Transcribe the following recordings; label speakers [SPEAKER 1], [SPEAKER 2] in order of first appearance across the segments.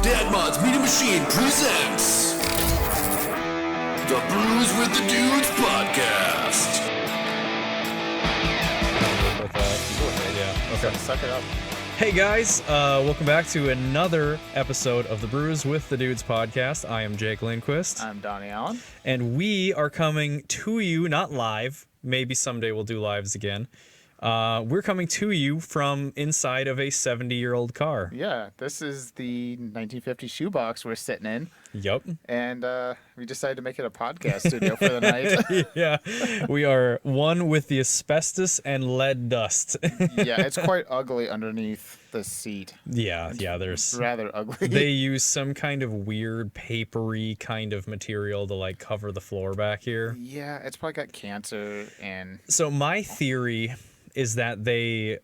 [SPEAKER 1] Dadmod's Media Machine presents the Brews with the Dudes podcast.
[SPEAKER 2] Yeah. Okay.
[SPEAKER 3] Suck it up.
[SPEAKER 2] Hey guys, welcome back to another episode of the Brews with the Dudes podcast. I am Jake Lindquist.
[SPEAKER 3] I'm Donnie Allen.
[SPEAKER 2] And we are coming to you, not live. Maybe someday we'll do lives again. We're coming to you from inside of a 70-year-old car.
[SPEAKER 3] Yeah, this is the 1950 shoebox we're sitting in.
[SPEAKER 2] Yup.
[SPEAKER 3] And we decided to make it a podcast studio for the night.
[SPEAKER 2] Yeah, we are one with the asbestos and lead dust.
[SPEAKER 3] Yeah, it's quite ugly underneath the seat.
[SPEAKER 2] Yeah, there's
[SPEAKER 3] Rather ugly.
[SPEAKER 2] They use some kind of weird papery kind of material to like cover the floor back here.
[SPEAKER 3] Yeah, it's probably got cancer and...
[SPEAKER 2] So my theory is that they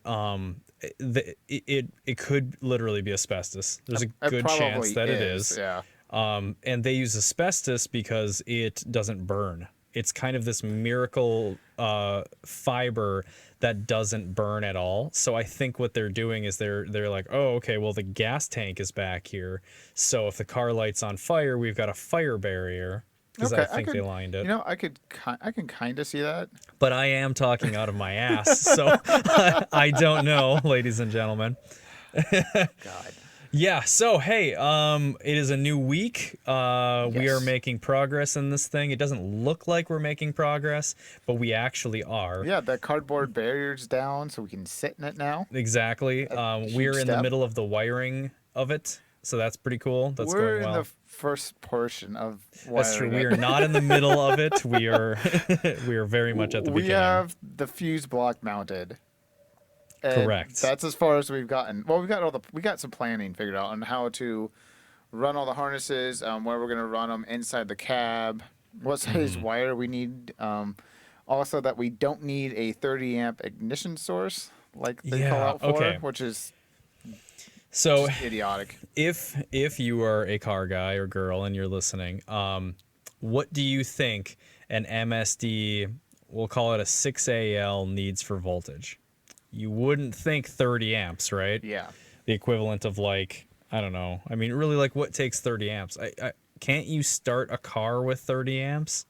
[SPEAKER 2] it could literally be asbestos. There's a good chance that it is.
[SPEAKER 3] Yeah.
[SPEAKER 2] And they use asbestos because it doesn't burn. It's kind of this miracle fiber that doesn't burn at all. So I think what they're doing is they're like, oh, okay, well the gas tank is back here. So if the car light's on fire, we've got a fire barrier. Because
[SPEAKER 3] Okay,
[SPEAKER 2] I think they lined it.
[SPEAKER 3] You know, I can kind of see that.
[SPEAKER 2] But I am talking out of my ass, so I don't know, ladies and gentlemen.
[SPEAKER 3] God.
[SPEAKER 2] Yeah, so hey, it is a new week. We are
[SPEAKER 3] Yes.
[SPEAKER 2] making progress in this thing. It doesn't look like we're making progress, but we actually are.
[SPEAKER 3] Yeah, the cardboard barrier's down, so we can sit in it now.
[SPEAKER 2] Exactly. We're in the
[SPEAKER 3] step.
[SPEAKER 2] middle of the wiring of it, so that's pretty cool. That's
[SPEAKER 3] We're
[SPEAKER 2] going well.
[SPEAKER 3] in the first portion of
[SPEAKER 2] That's true.
[SPEAKER 3] wiring
[SPEAKER 2] We
[SPEAKER 3] it.
[SPEAKER 2] are not in the middle of it. We are we are very much at the
[SPEAKER 3] We
[SPEAKER 2] beginning.
[SPEAKER 3] have the fuse block mounted. And
[SPEAKER 2] Correct.
[SPEAKER 3] That's as far as we've gotten. Well, we got some planning figured out on how to run all the harnesses, where we're gonna run them inside the cab, what size
[SPEAKER 2] Mm-hmm.
[SPEAKER 3] wire we need. Also, that we don't need a 30 amp ignition source like they call
[SPEAKER 2] Yeah,
[SPEAKER 3] out for,
[SPEAKER 2] okay.
[SPEAKER 3] which is
[SPEAKER 2] So
[SPEAKER 3] just idiotic.
[SPEAKER 2] if you are a car guy or girl and you're listening, what do you think an MSD, we'll call it a 6AL, needs for voltage? You wouldn't think 30 amps, right?
[SPEAKER 3] Yeah.
[SPEAKER 2] The equivalent of like, I don't know. I mean, really, like what takes 30 amps? I can't you start a car with 30 amps?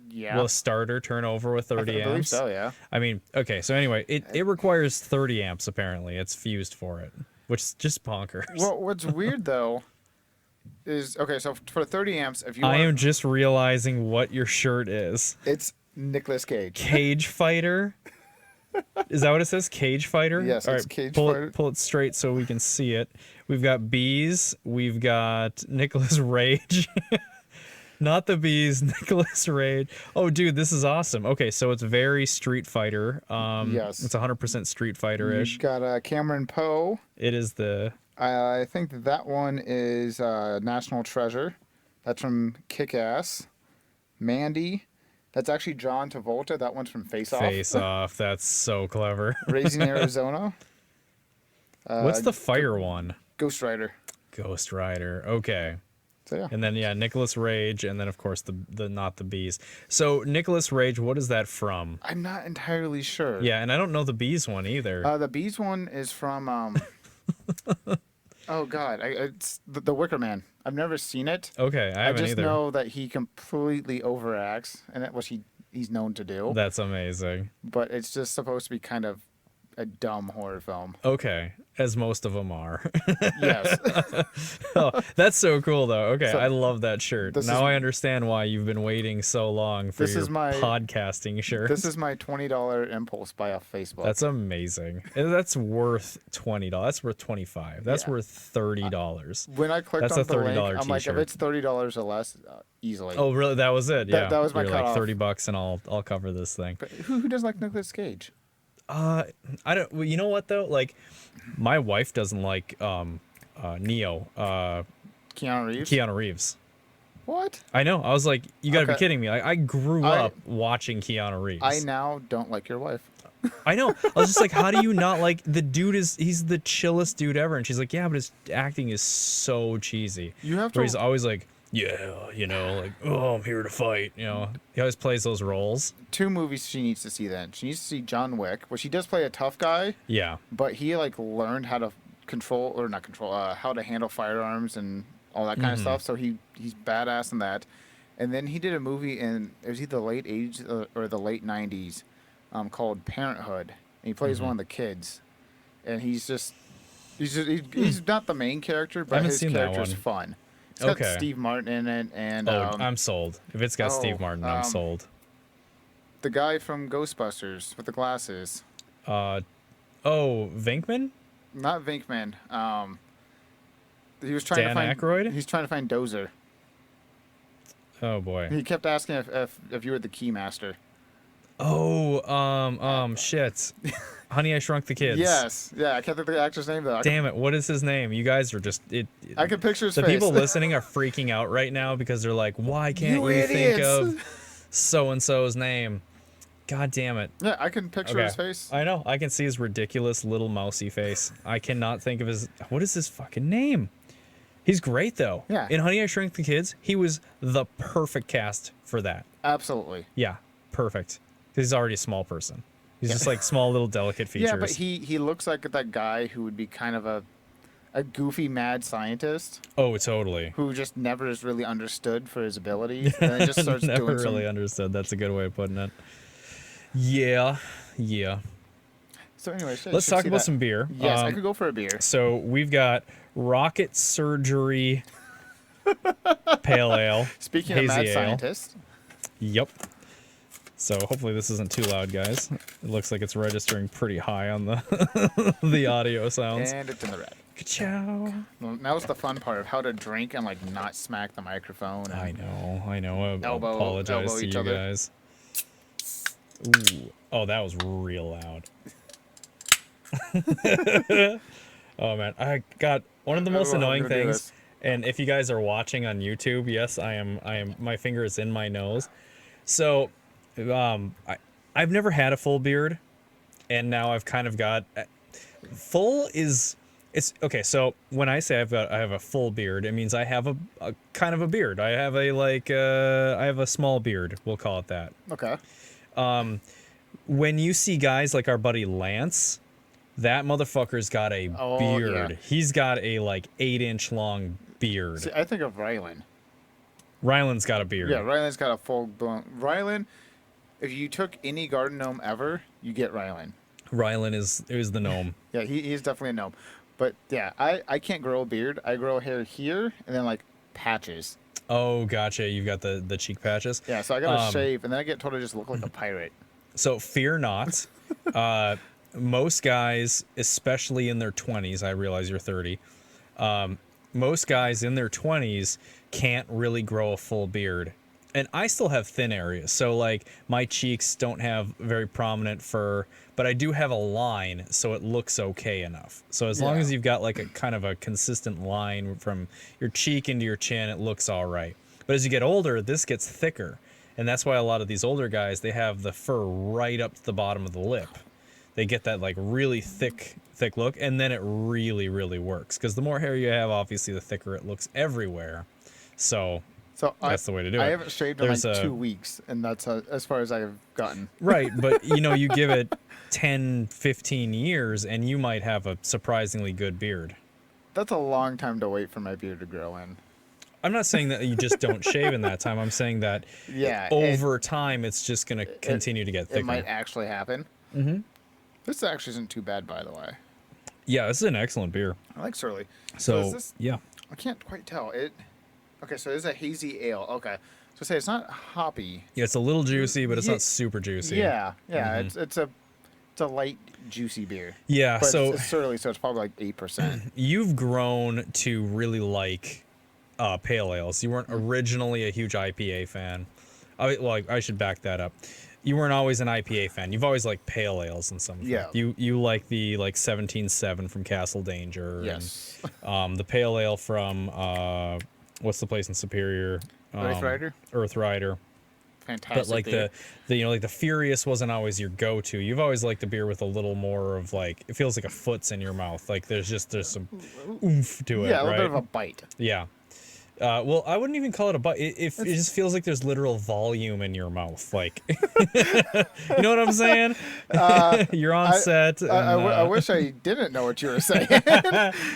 [SPEAKER 3] Yeah.
[SPEAKER 2] Will a starter turn over with 30
[SPEAKER 3] I believe
[SPEAKER 2] amps?
[SPEAKER 3] so. Yeah.
[SPEAKER 2] I mean, okay, so anyway, it requires 30 amps apparently. It's fused for it, which is just bonkers.
[SPEAKER 3] Well, what's weird though is okay. So for 30 amps, if you
[SPEAKER 2] I
[SPEAKER 3] want,
[SPEAKER 2] am just realizing what your shirt is.
[SPEAKER 3] it's Nicolas Cage.
[SPEAKER 2] Cage Fighter? Is that what it says? Cage Fighter?
[SPEAKER 3] Yes,
[SPEAKER 2] All
[SPEAKER 3] it's
[SPEAKER 2] right,
[SPEAKER 3] Cage
[SPEAKER 2] pull
[SPEAKER 3] Fighter.
[SPEAKER 2] It, pull it straight so we can see it. We've got bees. We've got Nicholas Rage. Not the bees, Nicholas Rage. Oh, dude, this is awesome. Okay, so it's very Street Fighter.
[SPEAKER 3] Yes.
[SPEAKER 2] It's 100% Street Fighter-ish.
[SPEAKER 3] You've got Cameron Poe.
[SPEAKER 2] It is the...
[SPEAKER 3] I think that one is National Treasure. That's from Kick-Ass. Mandy. That's actually John Travolta. That one's from Face Off.
[SPEAKER 2] Face Off. That's so clever.
[SPEAKER 3] Raising Arizona.
[SPEAKER 2] What's the fire one?
[SPEAKER 3] Ghost Rider.
[SPEAKER 2] Ghost Rider. Okay.
[SPEAKER 3] So yeah.
[SPEAKER 2] And then Nicholas Rage, and then of course the not the bees. So Nicholas Rage, what is that from?
[SPEAKER 3] I'm not entirely sure.
[SPEAKER 2] Yeah, and I don't know the bees one either.
[SPEAKER 3] The Bees one is from. Oh God, it's the Wicker Man. I've never seen it.
[SPEAKER 2] Okay, I
[SPEAKER 3] I
[SPEAKER 2] haven't
[SPEAKER 3] just
[SPEAKER 2] either.
[SPEAKER 3] know that he completely overacts, and that what he's known to do.
[SPEAKER 2] That's amazing.
[SPEAKER 3] But it's just supposed to be kind of a dumb horror film.
[SPEAKER 2] Okay, as most of them are.
[SPEAKER 3] Yes.
[SPEAKER 2] Oh, that's so cool though. Okay,
[SPEAKER 3] So,
[SPEAKER 2] I love that shirt.
[SPEAKER 3] this
[SPEAKER 2] Now
[SPEAKER 3] is-
[SPEAKER 2] I understand why you've been waiting so long for
[SPEAKER 3] This
[SPEAKER 2] your
[SPEAKER 3] is my-
[SPEAKER 2] podcasting shirt.
[SPEAKER 3] This is my $20 impulse buy off Facebook.
[SPEAKER 2] That's amazing. And that's worth $20. That's worth $25. That's
[SPEAKER 3] Yeah.
[SPEAKER 2] worth $30.
[SPEAKER 3] when I clicked
[SPEAKER 2] That's
[SPEAKER 3] on
[SPEAKER 2] a
[SPEAKER 3] the
[SPEAKER 2] $30
[SPEAKER 3] link, I'm like, if
[SPEAKER 2] t-shirt.
[SPEAKER 3] it's $30 or less, easily.
[SPEAKER 2] Oh, really? That was it. Yeah.
[SPEAKER 3] that was my
[SPEAKER 2] You're like
[SPEAKER 3] cutoff.
[SPEAKER 2] $30 and I'll cover this thing.
[SPEAKER 3] But who doesn't like Nicolas Cage?
[SPEAKER 2] I don't. Well, you know what though? Like, my wife doesn't like Neo.
[SPEAKER 3] Keanu
[SPEAKER 2] Reeves.
[SPEAKER 3] What?
[SPEAKER 2] I know. I was like, you got to be
[SPEAKER 3] Okay.
[SPEAKER 2] kidding me. I grew
[SPEAKER 3] I-
[SPEAKER 2] up watching Keanu Reeves.
[SPEAKER 3] I now don't like your wife.
[SPEAKER 2] I know. I was just like, how do you not like the dude? He's the chillest dude ever. And she's like, yeah, but his acting is so cheesy.
[SPEAKER 3] You have
[SPEAKER 2] Where
[SPEAKER 3] to.
[SPEAKER 2] he's always like, yeah, you know, like, oh, I'm here to fight. You know, he always plays those roles.
[SPEAKER 3] 2 movies she needs to see then. She needs to see John Wick, where she does play a tough guy,
[SPEAKER 2] Yeah.
[SPEAKER 3] but he like learned how to how to handle firearms and all that kind of stuff. So he's badass in that. And then he did a movie in, it was either the late 80s or the late 90s, called Parenthood. And he plays one of the kids. And he's not the main character, but his character's fun. It's got Steve Martin in it, and
[SPEAKER 2] I'm sold. If it's got Steve Martin, I'm sold.
[SPEAKER 3] The guy from Ghostbusters with the glasses.
[SPEAKER 2] Venkman?
[SPEAKER 3] Not Venkman. He was trying
[SPEAKER 2] Dan
[SPEAKER 3] to find
[SPEAKER 2] Aykroyd?
[SPEAKER 3] He's trying to find Dozer.
[SPEAKER 2] Oh boy.
[SPEAKER 3] He kept asking if you were the keymaster.
[SPEAKER 2] Shit. Honey, I Shrunk the Kids.
[SPEAKER 3] Yes. Yeah, I can't think of the actor's name though.
[SPEAKER 2] Damn it, what is his name? You guys are just
[SPEAKER 3] I can picture his
[SPEAKER 2] the
[SPEAKER 3] face.
[SPEAKER 2] people listening are freaking out right now because they're like, why can't you think of so and so's name? God damn it.
[SPEAKER 3] Yeah, I can picture his face.
[SPEAKER 2] I know. I can see his ridiculous little mousy face. I cannot think of what is his fucking name? He's great though.
[SPEAKER 3] Yeah.
[SPEAKER 2] In Honey, I Shrunk the Kids, he was the perfect cast for that.
[SPEAKER 3] Absolutely.
[SPEAKER 2] Yeah, perfect. Because he's already a small person. He's just like small little delicate features.
[SPEAKER 3] Yeah, but he looks like that guy who would be kind of a goofy mad scientist.
[SPEAKER 2] Oh, totally.
[SPEAKER 3] Who just never is really understood for his ability. And then just starts
[SPEAKER 2] never
[SPEAKER 3] doing
[SPEAKER 2] really understood. That's a good way of putting it. Yeah.
[SPEAKER 3] So anyway,
[SPEAKER 2] let's talk about some beer.
[SPEAKER 3] Yes, I could go for a beer.
[SPEAKER 2] So we've got Rocket Surgery Pale Ale.
[SPEAKER 3] Speaking of mad scientist.
[SPEAKER 2] Yep. So hopefully this isn't too loud, guys. It looks like it's registering pretty high on the the audio sounds.
[SPEAKER 3] And it's in the red.
[SPEAKER 2] Ka-chow.
[SPEAKER 3] Well, now it's the fun part of how to drink and like not smack the microphone.
[SPEAKER 2] I know. I apologize to you
[SPEAKER 3] other.
[SPEAKER 2] guys. Ooh. Oh, that was real loud. Oh man, I got one of the most annoying things. And if you guys are watching on YouTube, yes, I am. My finger is in my nose. So, I've never had a full beard, and now I've kind of got full is. It's okay. So when I say I have a full beard, it means I have a kind of a beard. I have I have a small beard. We'll call it that.
[SPEAKER 3] Okay.
[SPEAKER 2] When you see guys like our buddy Lance, that motherfucker's got a beard. Yeah. He's got a 8-inch long beard.
[SPEAKER 3] See, I think of Rylan.
[SPEAKER 2] Rylan's got a beard.
[SPEAKER 3] Yeah, Rylan's got a full blown. Rylan, if you took any garden gnome ever, you get Rylan.
[SPEAKER 2] Rylan is the gnome.
[SPEAKER 3] Yeah, he's definitely a gnome. But yeah, I can't grow a beard. I grow hair here and then patches.
[SPEAKER 2] Oh, gotcha. You've got the cheek patches.
[SPEAKER 3] Yeah, so I gotta shave, and then I get told I just look like a pirate.
[SPEAKER 2] So fear not. Most guys, especially in their 20s, I realize you're 30. Most guys in their 20s can't really grow a full beard. And I still have thin areas. So my cheeks don't have very prominent fur, but I do have a line, so it looks okay enough. So as long as you've got a kind of a consistent line from your cheek into your chin, it looks all right. But as you get older, this gets thicker. And that's why a lot of these older guys, they have the fur right up to the bottom of the lip. They get that really thick look, and then it really, really works. Because the more hair you have, obviously, the thicker it looks everywhere. So that's the way to do it.
[SPEAKER 3] I haven't shaved in 2 weeks, and that's as far as I've gotten.
[SPEAKER 2] Right, but you give it 10, 15 years, and you might have a surprisingly good beard.
[SPEAKER 3] That's a long time to wait for my beard to grow in.
[SPEAKER 2] I'm not saying that you just don't shave in that time. I'm saying that over time, it's just going to continue to get thicker.
[SPEAKER 3] It might actually happen.
[SPEAKER 2] Mm-hmm.
[SPEAKER 3] This actually isn't too bad, by the way.
[SPEAKER 2] Yeah, this is an excellent beer.
[SPEAKER 3] I like Surly.
[SPEAKER 2] So yeah.
[SPEAKER 3] I can't quite tell. Okay, so it is a hazy ale. Okay. So say it's not hoppy.
[SPEAKER 2] Yeah, it's a little juicy, but it's not super juicy.
[SPEAKER 3] Yeah. Mm-hmm. It's a light, juicy beer.
[SPEAKER 2] Yeah,
[SPEAKER 3] but
[SPEAKER 2] so
[SPEAKER 3] it's Surly, so it's probably 8%.
[SPEAKER 2] You've grown to really like pale ales. You weren't originally a huge IPA fan. I should back that up. You weren't always an IPA fan. You've always liked pale ales and something.
[SPEAKER 3] Yeah.
[SPEAKER 2] You like the 17.7 from Castle Danger.
[SPEAKER 3] Yes.
[SPEAKER 2] And, the pale ale from what's the place in Superior? Earth Rider.
[SPEAKER 3] Fantastic.
[SPEAKER 2] But the Furious wasn't always your go-to. You've always liked the beer with a little more of it feels like a foot's in your mouth. There's some oomph to it.
[SPEAKER 3] Yeah, a little
[SPEAKER 2] right?
[SPEAKER 3] bit of a bite.
[SPEAKER 2] Yeah. Well, I wouldn't even call it a bite. It just feels like there's literal volume in your mouth. Like, you know what I'm saying? You're on set. And,
[SPEAKER 3] I wish I didn't know what you were saying.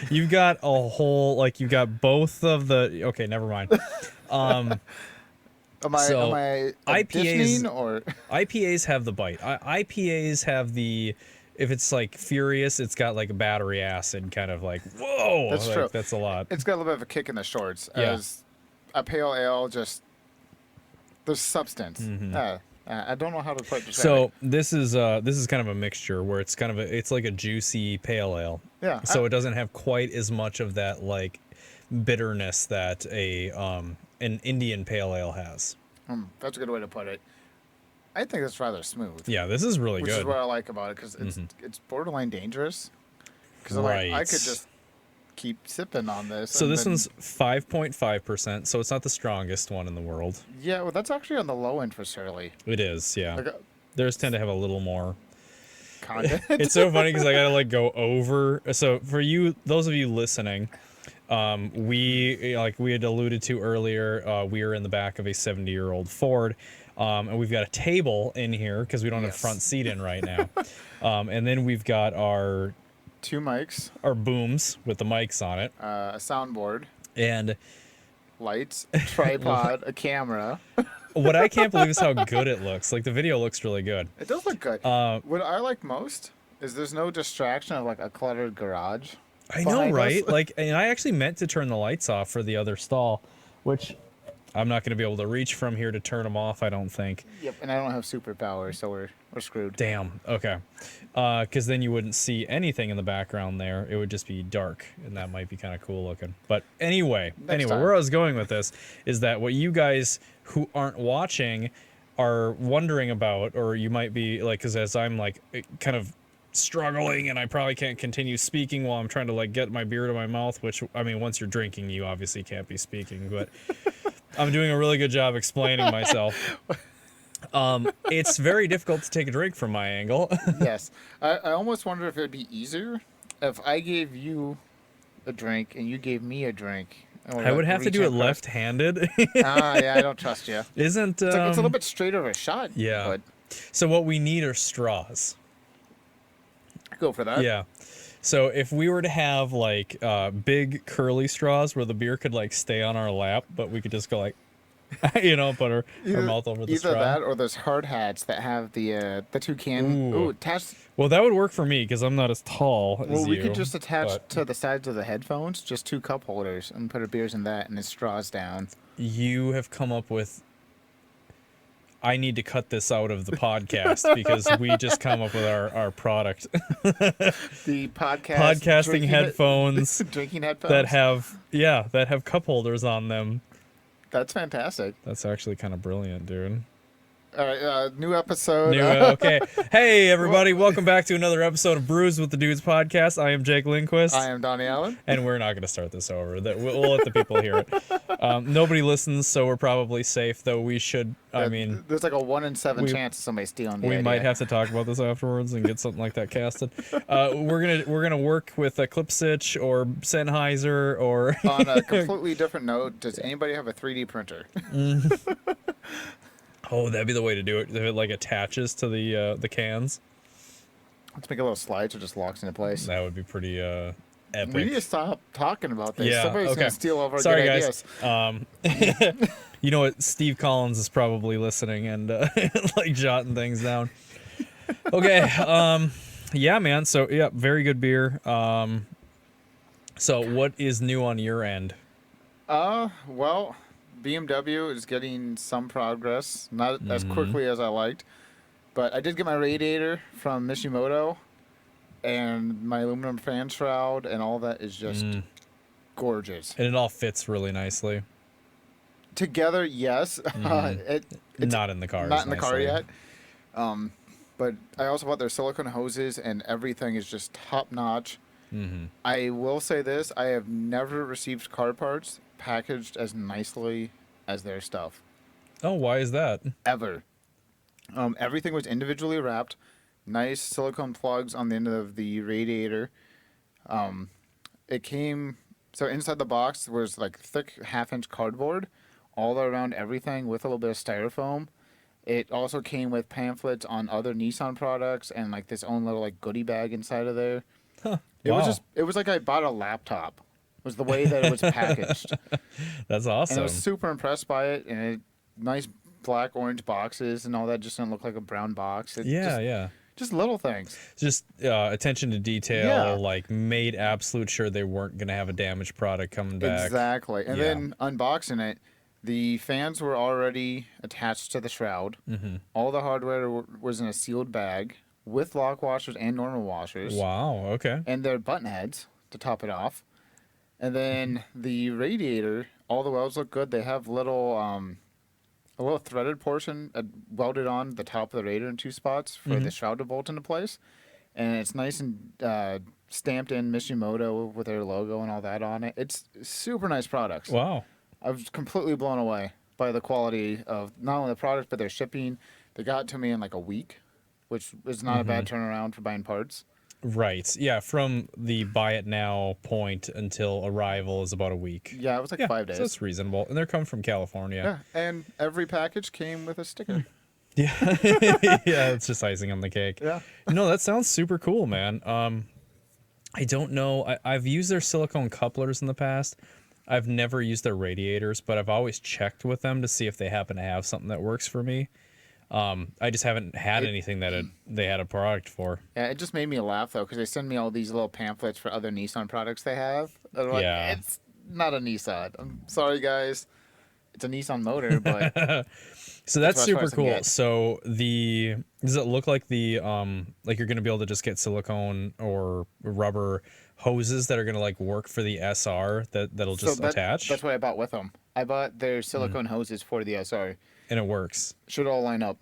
[SPEAKER 2] you've got a whole, like, you've got both of the. Okay, never mind.
[SPEAKER 3] Am I
[SPEAKER 2] IPAs
[SPEAKER 3] or
[SPEAKER 2] IPAs have the bite. IPAs have the. If it's like furious, it's got like a battery acid kind of like, whoa.
[SPEAKER 3] That's
[SPEAKER 2] like,
[SPEAKER 3] true.
[SPEAKER 2] That's a lot.
[SPEAKER 3] It's got a little bit of a kick in the shorts.
[SPEAKER 2] Yeah.
[SPEAKER 3] As a pale ale, just there's substance. I don't know how to put it.
[SPEAKER 2] So this is kind of a mixture where it's kind of it's like a juicy pale ale.
[SPEAKER 3] Yeah.
[SPEAKER 2] So it doesn't have quite as much of that like bitterness that an Indian pale ale has.
[SPEAKER 3] That's a good way to put it. I think it's rather smooth.
[SPEAKER 2] Yeah, this is really
[SPEAKER 3] which
[SPEAKER 2] good.
[SPEAKER 3] Which is what I like about it, because it's borderline dangerous. Because
[SPEAKER 2] Right.
[SPEAKER 3] I could just keep sipping on this.
[SPEAKER 2] So this one's 5.5%, so it's not the strongest one in the world.
[SPEAKER 3] Yeah, well, that's actually on the low end for Surly.
[SPEAKER 2] It is, yeah.
[SPEAKER 3] Like
[SPEAKER 2] Theirs tend to have a little more.
[SPEAKER 3] content.
[SPEAKER 2] It's so funny because I gotta like go over. So for you, those of you listening, we had alluded to earlier, we are in the back of a 70-year-old Ford. And we've got a table in here because we don't have front seat in right now. And then we've got our
[SPEAKER 3] 2 mics,
[SPEAKER 2] our booms with the mics on it,
[SPEAKER 3] a soundboard,
[SPEAKER 2] and
[SPEAKER 3] lights, a tripod, a camera.
[SPEAKER 2] what I can't believe is how good it looks. Like the video looks really good.
[SPEAKER 3] It does look good. What I like most is there's no distraction of like a cluttered garage.
[SPEAKER 2] I know, right?
[SPEAKER 3] Us.
[SPEAKER 2] Like, and I actually meant to turn the lights off for the other stall, which I'm not going to be able to reach from here to turn them off, I don't think.
[SPEAKER 3] Yep, and I don't have superpowers, so we're screwed.
[SPEAKER 2] Damn. Okay. Because then you wouldn't see anything in the background there. It would just be dark, and that might be kind of cool looking. But anyway,
[SPEAKER 3] time.
[SPEAKER 2] where I was going with this is that what you guys who aren't watching are wondering about, or you might be like, because as I'm like kind of struggling and I probably can't continue speaking while I'm trying to like get my beer to my mouth, which, I mean, once you're drinking, you obviously can't be speaking, but I'm doing a really good job explaining myself. It's very difficult to take a drink from my angle.
[SPEAKER 3] Yes. I almost wonder if it would be easier if I gave you a drink and you gave me a drink.
[SPEAKER 2] I would have to do it left-handed.
[SPEAKER 3] Yeah, I don't trust you.
[SPEAKER 2] Isn't
[SPEAKER 3] it's a little bit straighter of a shot.
[SPEAKER 2] Yeah.
[SPEAKER 3] But
[SPEAKER 2] so what we need are straws.
[SPEAKER 3] Go for that.
[SPEAKER 2] Yeah. So if we were to have like big curly straws where the beer could like stay on our lap, but we could just go like, put our mouth over the straw.
[SPEAKER 3] Either that or those hard hats that have the toucan. Ooh, attached.
[SPEAKER 2] Well, that would work for me because I'm not as tall as you.
[SPEAKER 3] Well, we could just attach to the sides of the headphones just 2 cup holders and put our beers in that and the straws down.
[SPEAKER 2] You have come up with. I need to cut this out of the podcast because we just come up with our product.
[SPEAKER 3] The
[SPEAKER 2] podcasting headphones.
[SPEAKER 3] Drinking headphones.
[SPEAKER 2] that have cup holders on them.
[SPEAKER 3] That's fantastic.
[SPEAKER 2] That's actually kind of brilliant, dude.
[SPEAKER 3] All right, new episode.
[SPEAKER 2] Okay. Hey, everybody. Welcome back to another episode of Brews with the Dudes podcast. I am Jake Lindquist.
[SPEAKER 3] I am Donnie Allen.
[SPEAKER 2] And we're not going to start this over. We'll let the people hear it. Nobody listens, so we're probably safe, though we should,
[SPEAKER 3] there's like a 1 in 7 chance of somebody stealing the
[SPEAKER 2] We
[SPEAKER 3] idea.
[SPEAKER 2] might have to talk about this afterwards and get something like that casted. We're gonna work with a Clipsitch or Sennheiser or...
[SPEAKER 3] On a completely different note, does anybody have a 3D printer?
[SPEAKER 2] Oh, that'd be the way to do it. If it like attaches to the cans.
[SPEAKER 3] Let's make a little slide so it just locks into place.
[SPEAKER 2] That would be pretty epic.
[SPEAKER 3] We need to stop talking about this.
[SPEAKER 2] Yeah,
[SPEAKER 3] Somebody's going to steal all of our
[SPEAKER 2] Sorry,
[SPEAKER 3] good
[SPEAKER 2] guys.
[SPEAKER 3] ideas.
[SPEAKER 2] You know what? Steve Collins is probably listening and like jotting things down. Okay. Yeah, man. So yeah, very good beer. So what is new on your end?
[SPEAKER 3] Well, BMW is getting some progress, not as quickly as I liked, but I did get my radiator from Mishimoto, and my aluminum fan shroud, and all that is just gorgeous.
[SPEAKER 2] And it all fits really nicely.
[SPEAKER 3] Together, yes. It's
[SPEAKER 2] not in the car.
[SPEAKER 3] Not in the car yet. But I also bought their silicone hoses, and everything is just top notch. I will say this: I have never received car parts packaged as nicely as their stuff.
[SPEAKER 2] Oh, why is that?
[SPEAKER 3] Ever. Everything was individually wrapped. Nice silicone plugs on the end of the radiator. It came So inside the box was like thick 1/2-inch cardboard all around everything with a little bit of styrofoam. It also came with pamphlets on other Nissan products and like this own little like goodie bag inside of there.
[SPEAKER 2] Huh.
[SPEAKER 3] It
[SPEAKER 2] Wow.
[SPEAKER 3] was like I bought a laptop. Was the way that it was packaged.
[SPEAKER 2] That's
[SPEAKER 3] And I
[SPEAKER 2] awesome.
[SPEAKER 3] was super impressed by it, and nice black orange boxes and all that just didn't look like a brown box.
[SPEAKER 2] Yeah.
[SPEAKER 3] Just little things.
[SPEAKER 2] Just attention to detail,
[SPEAKER 3] Yeah.
[SPEAKER 2] like made absolute sure they weren't going to have a damaged product coming back.
[SPEAKER 3] Exactly. And
[SPEAKER 2] Yeah.
[SPEAKER 3] then unboxing it, the fans were already attached to the shroud. All the hardware was in a sealed bag with lock washers and normal washers.
[SPEAKER 2] Wow, okay.
[SPEAKER 3] And their button heads to top it off. And then the radiator, all the welds look good. They have a little threaded portion welded on the top of the radiator in 2 spots for the shroud to bolt into place. And it's nice and stamped in Mishimoto with their logo and all that on it. It's super nice products.
[SPEAKER 2] Wow.
[SPEAKER 3] I was completely blown away by the quality of not only the product, but their shipping. They got it to me in like a week, which is not a bad turnaround for buying parts.
[SPEAKER 2] Right. Yeah, from the buy it now point until arrival is about a week.
[SPEAKER 3] Yeah, it was like 5 days.
[SPEAKER 2] So that's reasonable. And they're coming from California.
[SPEAKER 3] Yeah, and every package came with a sticker.
[SPEAKER 2] Yeah. Yeah, it's just icing on the cake.
[SPEAKER 3] Yeah.
[SPEAKER 2] No, that sounds super cool, man. I don't know. I've used their silicone couplers in the past. I've never used their radiators, but I've always checked with them to see if they happen to have something that works for me. I just haven't had anything that they had a product for.
[SPEAKER 3] Yeah, it just made me laugh, though, because they send me all these little pamphlets for other Nissan products they have. And I'm like,
[SPEAKER 2] Yeah.
[SPEAKER 3] it's not a Nissan. I'm sorry, guys. It's a Nissan motor, but
[SPEAKER 2] So that's
[SPEAKER 3] as far
[SPEAKER 2] super
[SPEAKER 3] as I can
[SPEAKER 2] cool.
[SPEAKER 3] get.
[SPEAKER 2] So does it look like like you're gonna be able to just get silicone or rubber hoses that are gonna like work for the SR that'll just attach
[SPEAKER 3] that's what I bought with them. I bought their silicone hoses for the SR.
[SPEAKER 2] and it works?
[SPEAKER 3] Should all line up.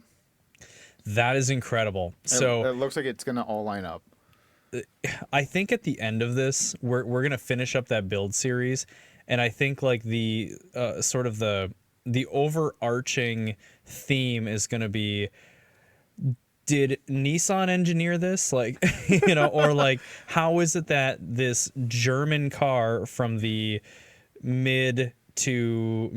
[SPEAKER 2] That is incredible. So
[SPEAKER 3] It looks like it's going to all line up.
[SPEAKER 2] I think at the end of this, we're gonna finish up that build series, and I think like the sort of the overarching theme is gonna be, did Nissan engineer this? Like, you know, or like, how is it that this German car from the mid 80s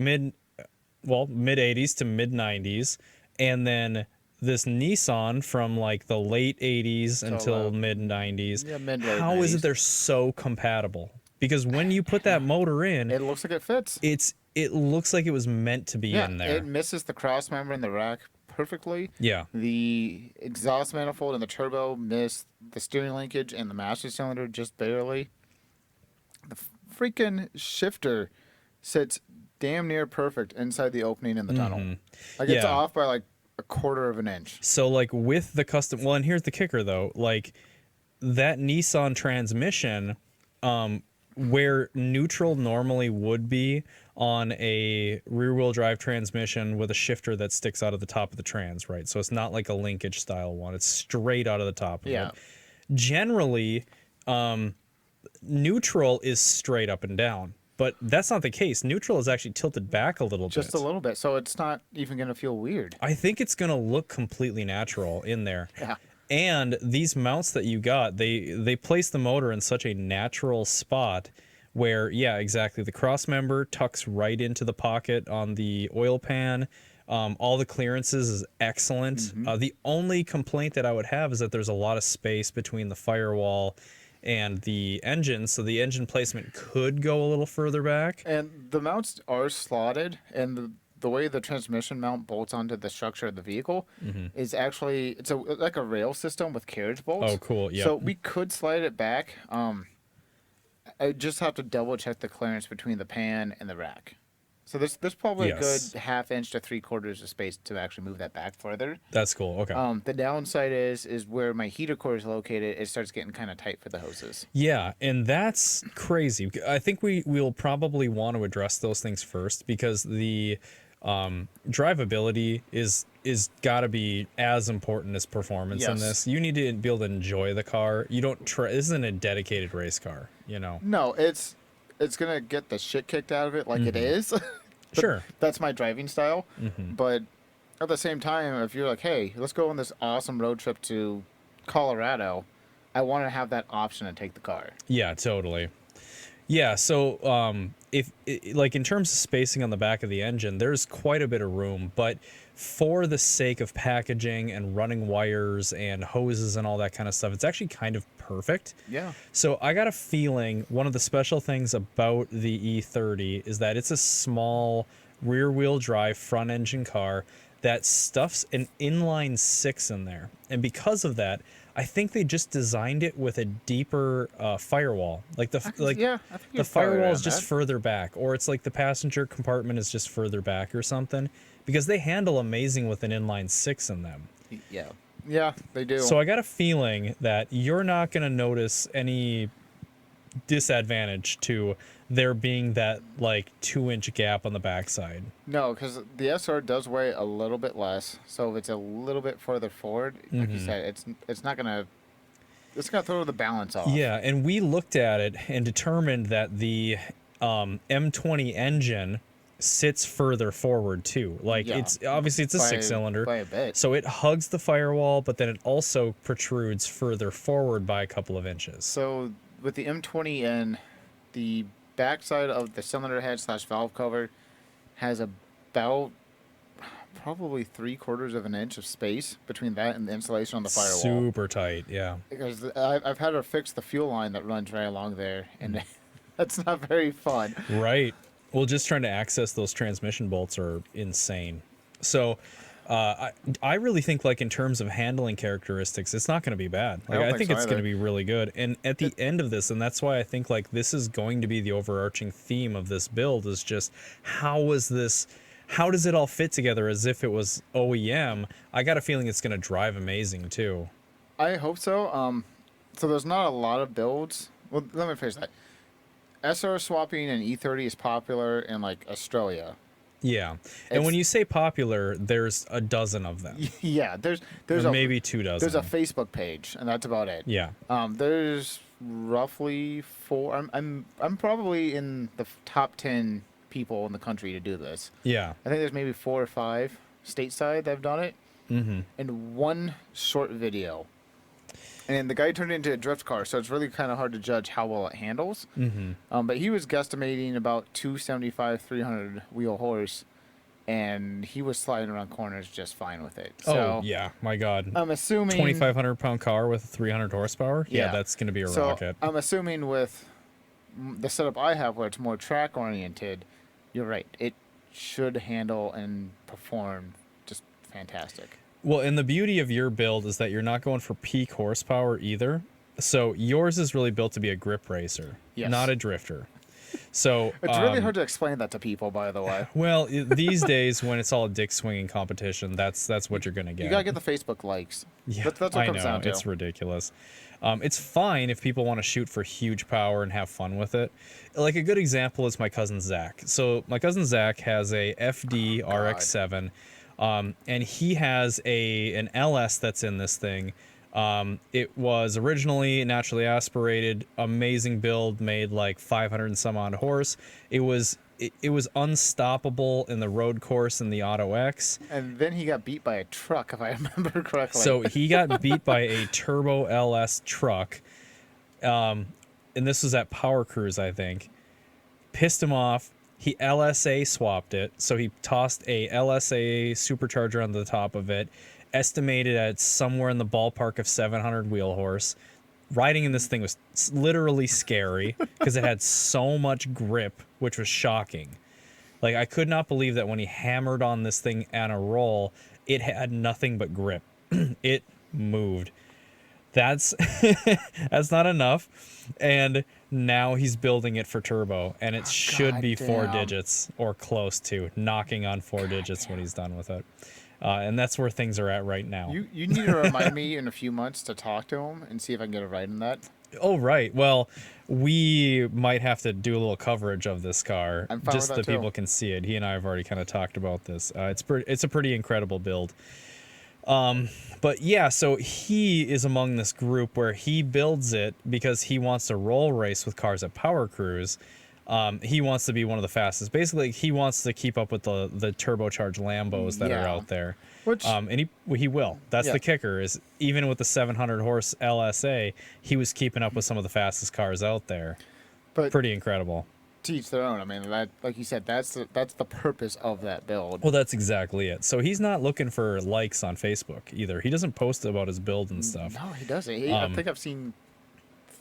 [SPEAKER 2] to mid 90s, and then this Nissan from like the late 80s until mid 90s.
[SPEAKER 3] Yeah, mid-late
[SPEAKER 2] How is
[SPEAKER 3] 90s.
[SPEAKER 2] it they're so compatible? Because when you put that motor in,
[SPEAKER 3] It looks like it fits.
[SPEAKER 2] it looks like it was meant to be in there.
[SPEAKER 3] It misses the cross member in the rack perfectly.
[SPEAKER 2] Yeah.
[SPEAKER 3] The exhaust manifold and the turbo miss the steering linkage and the master cylinder just barely. The freaking shifter sits damn near perfect inside the opening in the tunnel. Like it's
[SPEAKER 2] Yeah.
[SPEAKER 3] off by like a 1/4 of an inch.
[SPEAKER 2] So like with the custom, well, and here's the kicker though, like that Nissan transmission, where neutral normally would be on a rear-wheel drive transmission with a shifter that sticks out of the top of the trans, right? So it's not like a linkage style one; it's straight out of the top of
[SPEAKER 3] Yeah.
[SPEAKER 2] it. Generally, neutral is straight up and down. But that's not the case. Neutral is actually tilted back a little bit.
[SPEAKER 3] Just a little bit. So it's not even going to feel weird.
[SPEAKER 2] I think it's going to look completely natural in there.
[SPEAKER 3] Yeah.
[SPEAKER 2] And these mounts that you got, they place the motor in such a natural spot where, yeah, exactly. The cross member tucks right into the pocket on the oil pan. All the clearances is excellent. The only complaint that I would have is that there's a lot of space between the firewall and the engine, so the engine placement could go a little further back.
[SPEAKER 3] And the mounts are slotted, and the way the transmission mount bolts onto the structure of the vehicle is actually it's like a rail system with carriage bolts.
[SPEAKER 2] Oh, cool. Yep.
[SPEAKER 3] So we could slide it back. I just have to double check the clearance between the pan and the rack. So there's probably a
[SPEAKER 2] Yes.
[SPEAKER 3] good 1/2 inch to 3/4 of space to actually move that back further.
[SPEAKER 2] That's cool. Okay.
[SPEAKER 3] The downside is where my heater core is located. It starts getting kind of tight for the hoses.
[SPEAKER 2] Yeah, and that's crazy. I think we'll probably want to address those things first because the drivability is got to be as important as performance in
[SPEAKER 3] Yes.
[SPEAKER 2] this. You need to be able to enjoy the car. You don't this isn't a dedicated race car, you know.
[SPEAKER 3] No, it's gonna get the shit kicked out of it like it is. But
[SPEAKER 2] Sure.
[SPEAKER 3] that's my driving style. But at the same time, if you're like, hey, let's go on this awesome road trip to Colorado, I want to have that option to take the car.
[SPEAKER 2] Yeah, totally. Yeah, so like in terms of spacing on the back of the engine, there's quite a bit of room, but for the sake of packaging and running wires and hoses and all that kind of stuff, it's actually kind of perfect.
[SPEAKER 3] Yeah.
[SPEAKER 2] So I got a feeling one of the special things about the E30 is that it's a small rear-wheel drive front engine car that stuffs an inline six in there. And because of that, I think they just designed it with a deeper firewall. Like the
[SPEAKER 3] I think
[SPEAKER 2] the
[SPEAKER 3] you're probably
[SPEAKER 2] firewall
[SPEAKER 3] right
[SPEAKER 2] is
[SPEAKER 3] on
[SPEAKER 2] just
[SPEAKER 3] that.
[SPEAKER 2] further back, or it's like the passenger compartment is just further back or something, because they handle amazing with an inline six in them.
[SPEAKER 3] Yeah. Yeah, they do.
[SPEAKER 2] So I got a feeling that you're not going to notice any disadvantage to there being that like 2-inch gap on the backside.
[SPEAKER 3] No, because the SR does weigh a little bit less, so if it's a little bit further forward, like you said, it's not gonna throw the balance off.
[SPEAKER 2] Yeah, and we looked at it and determined that the M20 engine sits further forward too. Like
[SPEAKER 3] Yeah.
[SPEAKER 2] it's obviously it's a
[SPEAKER 3] By-
[SPEAKER 2] 6-cylinder,
[SPEAKER 3] by a bit.
[SPEAKER 2] so it hugs the firewall, but then it also protrudes further forward by a couple of inches.
[SPEAKER 3] So with the M20N, the backside of the cylinder head / valve cover has about probably 3/4 of an inch of space between that and the insulation on the firewall.
[SPEAKER 2] Super tight, yeah.
[SPEAKER 3] Because I've had to fix the fuel line that runs right along there, and that's not very fun.
[SPEAKER 2] Right. Well, just trying to access those transmission bolts are insane. So, I really think, like, in terms of handling characteristics, it's not going to be bad. Like,
[SPEAKER 3] don't
[SPEAKER 2] I
[SPEAKER 3] think
[SPEAKER 2] think
[SPEAKER 3] so
[SPEAKER 2] it's going to
[SPEAKER 3] either.
[SPEAKER 2] be really good. And at the end of this, and that's why I think, like, this is going to be the overarching theme of this build, is just how does it all fit together as if it was OEM? I got a feeling it's going to drive amazing, too.
[SPEAKER 3] I hope so. So there's not a lot of builds. Well, let me phrase that. SR swapping and E30 is popular in like Australia.
[SPEAKER 2] Yeah. And when
[SPEAKER 3] It's-
[SPEAKER 2] you say popular, there's a dozen of them.
[SPEAKER 3] Yeah, there's
[SPEAKER 2] Or
[SPEAKER 3] a
[SPEAKER 2] maybe 2 dozen.
[SPEAKER 3] there's a Facebook page, and that's about it.
[SPEAKER 2] Yeah.
[SPEAKER 3] There's roughly 4. I'm probably in the top 10 people in the country to do this.
[SPEAKER 2] Yeah.
[SPEAKER 3] I think there's maybe 4 or 5 stateside that have done it.
[SPEAKER 2] Mm-hmm.
[SPEAKER 3] In one short video. And the guy turned it into a drift car, so it's really kind of hard to judge how well it handles.
[SPEAKER 2] Mm-hmm.
[SPEAKER 3] But he was guesstimating about 275, 300 wheel horse, and he was sliding around corners just fine with it. So
[SPEAKER 2] Oh, yeah. My God.
[SPEAKER 3] I'm assuming
[SPEAKER 2] 2,500-pound car with 300 horsepower? Yeah,
[SPEAKER 3] Yeah.
[SPEAKER 2] that's going to be a
[SPEAKER 3] so
[SPEAKER 2] rocket.
[SPEAKER 3] I'm assuming with the setup I have, where it's more track oriented, you're right. It should handle and perform just fantastic.
[SPEAKER 2] Well, and the beauty of your build is that you're not going for peak horsepower either. So yours is really built to be a grip racer,
[SPEAKER 3] Yes.
[SPEAKER 2] not a drifter. So
[SPEAKER 3] It's really hard to explain that to people, by the way.
[SPEAKER 2] Well, these days when it's all a dick swinging competition, that's what you're gonna get.
[SPEAKER 3] You gotta get the Facebook likes.
[SPEAKER 2] Yeah,
[SPEAKER 3] That's what
[SPEAKER 2] I
[SPEAKER 3] it comes
[SPEAKER 2] know,
[SPEAKER 3] down to.
[SPEAKER 2] it's ridiculous. It's fine if people want to shoot for huge power and have fun with it. Like a good example is my cousin Zach. So my cousin Zach has a FD RX-7, and he has an LS that's in this thing. It was originally naturally aspirated, amazing build, made like 500 and some odd horse. It was unstoppable in the road course in the Auto X.
[SPEAKER 3] And then he got beat by a truck, if I remember correctly.
[SPEAKER 2] So he got beat by a turbo LS truck, and this was at Power Cruise, I think. Pissed him off. He LSA swapped it, so he tossed a LSA supercharger on the top of it, estimated at somewhere in the ballpark of 700 wheel horse. Riding in this thing was literally scary because it had so much grip, which was shocking. Like, I could not believe that when he hammered on this thing on a roll, it had nothing but grip. It moved. That's that's not enough. And now he's building it for turbo, and it should be 4
[SPEAKER 3] goddamn.
[SPEAKER 2] digits or close to, knocking on 4 digits when he's done with it. And that's where things are at right now.
[SPEAKER 3] You need to remind me in a few months to talk to him and see if I can get a ride in that.
[SPEAKER 2] Oh, right. Well, we might have to do a little coverage of this car
[SPEAKER 3] I'm fine
[SPEAKER 2] just
[SPEAKER 3] with
[SPEAKER 2] so
[SPEAKER 3] that, too.
[SPEAKER 2] people can see it. He and I have already kind of talked about this. It's a pretty incredible build. But yeah, so he is among this group where he builds it because he wants to roll race with cars at Power Cruise. He wants to be one of the fastest. Basically, he wants to keep up with the turbocharged Lambos that are
[SPEAKER 3] Yeah.
[SPEAKER 2] out there.
[SPEAKER 3] Which-
[SPEAKER 2] And he will. That's
[SPEAKER 3] Yeah.
[SPEAKER 2] the kicker, is even with the 700 horse LSA, he was keeping up with some of the fastest cars out there.
[SPEAKER 3] But
[SPEAKER 2] Pretty incredible.
[SPEAKER 3] to each their own. I mean, that, like you said, that's the purpose of that build.
[SPEAKER 2] Well, that's exactly it. So he's not looking for likes on Facebook either. He doesn't post about his build and stuff.
[SPEAKER 3] No, he doesn't. I think I've seen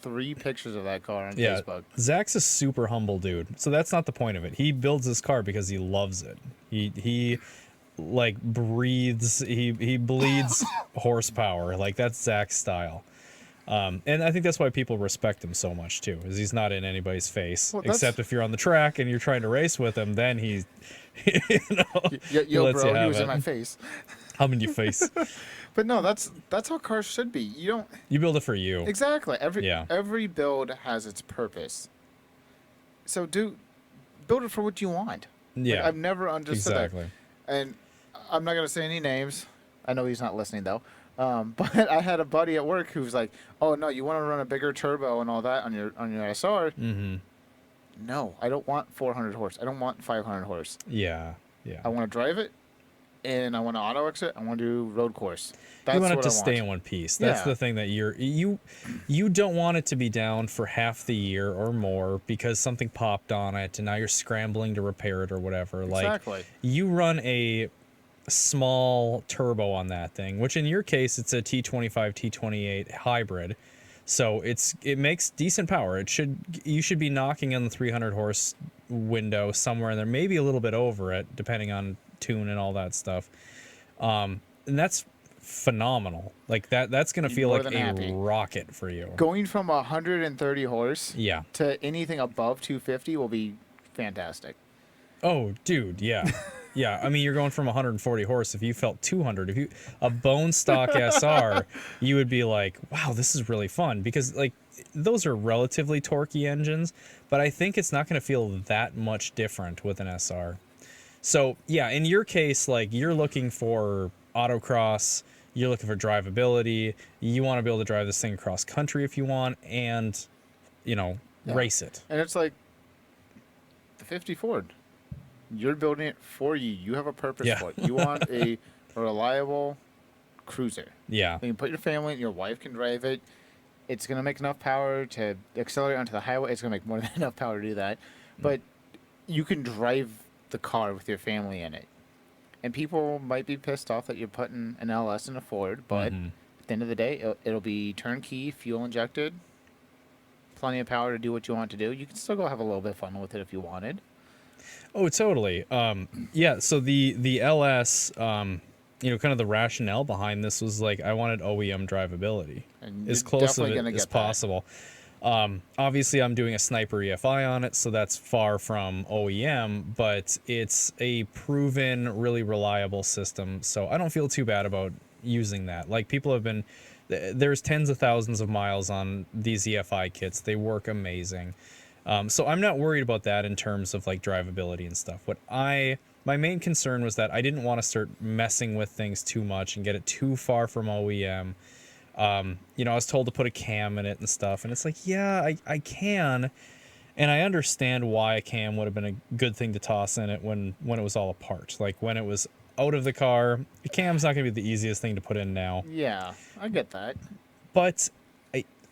[SPEAKER 3] 3 pictures of that car on Facebook.
[SPEAKER 2] Zach's a super humble dude. So that's not the point of it. He builds his car because he loves it. He like breathes, he bleeds horsepower. Like that's Zach's style. And I think that's why people respect him so much too, is he's not in anybody's face.
[SPEAKER 3] Well,
[SPEAKER 2] except if you're on the track and you're trying to race with him, then he,
[SPEAKER 3] Yo,
[SPEAKER 2] lets
[SPEAKER 3] bro,
[SPEAKER 2] you
[SPEAKER 3] he
[SPEAKER 2] have
[SPEAKER 3] was
[SPEAKER 2] it.
[SPEAKER 3] in my face.
[SPEAKER 2] I'm in your face.
[SPEAKER 3] But no, that's how cars should be.
[SPEAKER 2] You build it for you.
[SPEAKER 3] Exactly. Every build has its purpose. So build it for what you want.
[SPEAKER 2] Yeah.
[SPEAKER 3] Like, I've never understood
[SPEAKER 2] Exactly.
[SPEAKER 3] that. And I'm not gonna say any names. I know he's not listening though. But I had a buddy at work who was like, "Oh no, you want to run a bigger turbo and all that on your SR?"
[SPEAKER 2] Mm-hmm.
[SPEAKER 3] No, I don't want 400 horse. I don't want 500 horse.
[SPEAKER 2] Yeah.
[SPEAKER 3] I want to drive it, and I want to auto exit. I want to do road course. That's
[SPEAKER 2] You want it
[SPEAKER 3] what
[SPEAKER 2] to
[SPEAKER 3] I
[SPEAKER 2] stay in one piece. That's the thing that you don't want it to be down for half the year or more because something popped on it and now you're scrambling to repair it or whatever.
[SPEAKER 3] Exactly.
[SPEAKER 2] Like you run a small turbo on that thing, which in your case it's a T25 T28 hybrid. So it makes decent power. You should be knocking on the 300 horse window somewhere in there, maybe a little bit over it depending on tune and all that stuff. And that's phenomenal. Like that's going to feel like a rocket for you.
[SPEAKER 3] Going from 130 horse
[SPEAKER 2] Yeah.
[SPEAKER 3] to anything above 250 will be fantastic.
[SPEAKER 2] Oh, dude, yeah. Yeah, I mean, you're going from 140 horse. If you felt 200, a bone stock SR, you would be like, wow, this is really fun. Because, like, those are relatively torquey engines, but I think it's not going to feel that much different with an SR. So, yeah, in your case, like, you're looking for autocross, you're looking for drivability, you want to be able to drive this thing across country if you want, and, race it.
[SPEAKER 3] And it's like the 50 Ford. You're building it for you. You have a purpose for it. You want a reliable cruiser.
[SPEAKER 2] Yeah.
[SPEAKER 3] You can put your family in, your wife can drive it. It's going to make enough power to accelerate onto the highway. It's going to make more than enough power to do that. But you can drive the car with your family in it. And people might be pissed off that you're putting an LS in a Ford, but at the end of the day, it'll be turnkey, fuel injected, plenty of power to do what you want to do. You can still go have a little bit of fun with it if you wanted.
[SPEAKER 2] Oh, totally. Yeah, so the LS, kind of the rationale behind this was like I wanted OEM drivability
[SPEAKER 3] And
[SPEAKER 2] as
[SPEAKER 3] you're
[SPEAKER 2] close to
[SPEAKER 3] definitely
[SPEAKER 2] it
[SPEAKER 3] gonna
[SPEAKER 2] as
[SPEAKER 3] get that.
[SPEAKER 2] possible. Obviously, I'm doing a Sniper EFI on it, so that's far from OEM, but it's a proven, really reliable system, so I don't feel too bad about using that. Like, there's tens of thousands of miles on these EFI kits. They work amazing. So I'm not worried about that in terms of like drivability and stuff. My main concern was that I didn't want to start messing with things too much and get it too far from OEM. I was told to put a cam in it and stuff, and it's like, yeah, I can, and I understand why a cam would have been a good thing to toss in it when it was all apart. Like when it was out of the car, a cam's not going to be the easiest thing to put in now.
[SPEAKER 3] Yeah, I get that.
[SPEAKER 2] But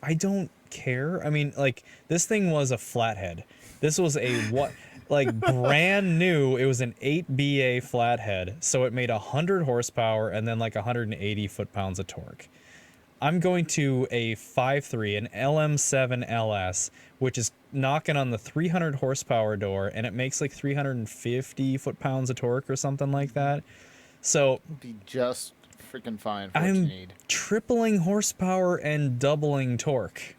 [SPEAKER 2] I don't care. I mean, like, this thing was a flathead. This was brand new. It was an 8BA flathead, so it made 100 horsepower and then like 180 foot-pounds of torque. I'm going to a 5.3, an LM7 LS, which is knocking on the 300 horsepower door, and it makes like 350 foot-pounds of torque or something like that. So
[SPEAKER 3] It'd be just freaking fine for what you
[SPEAKER 2] I'm
[SPEAKER 3] need.
[SPEAKER 2] tripling horsepower and doubling torque.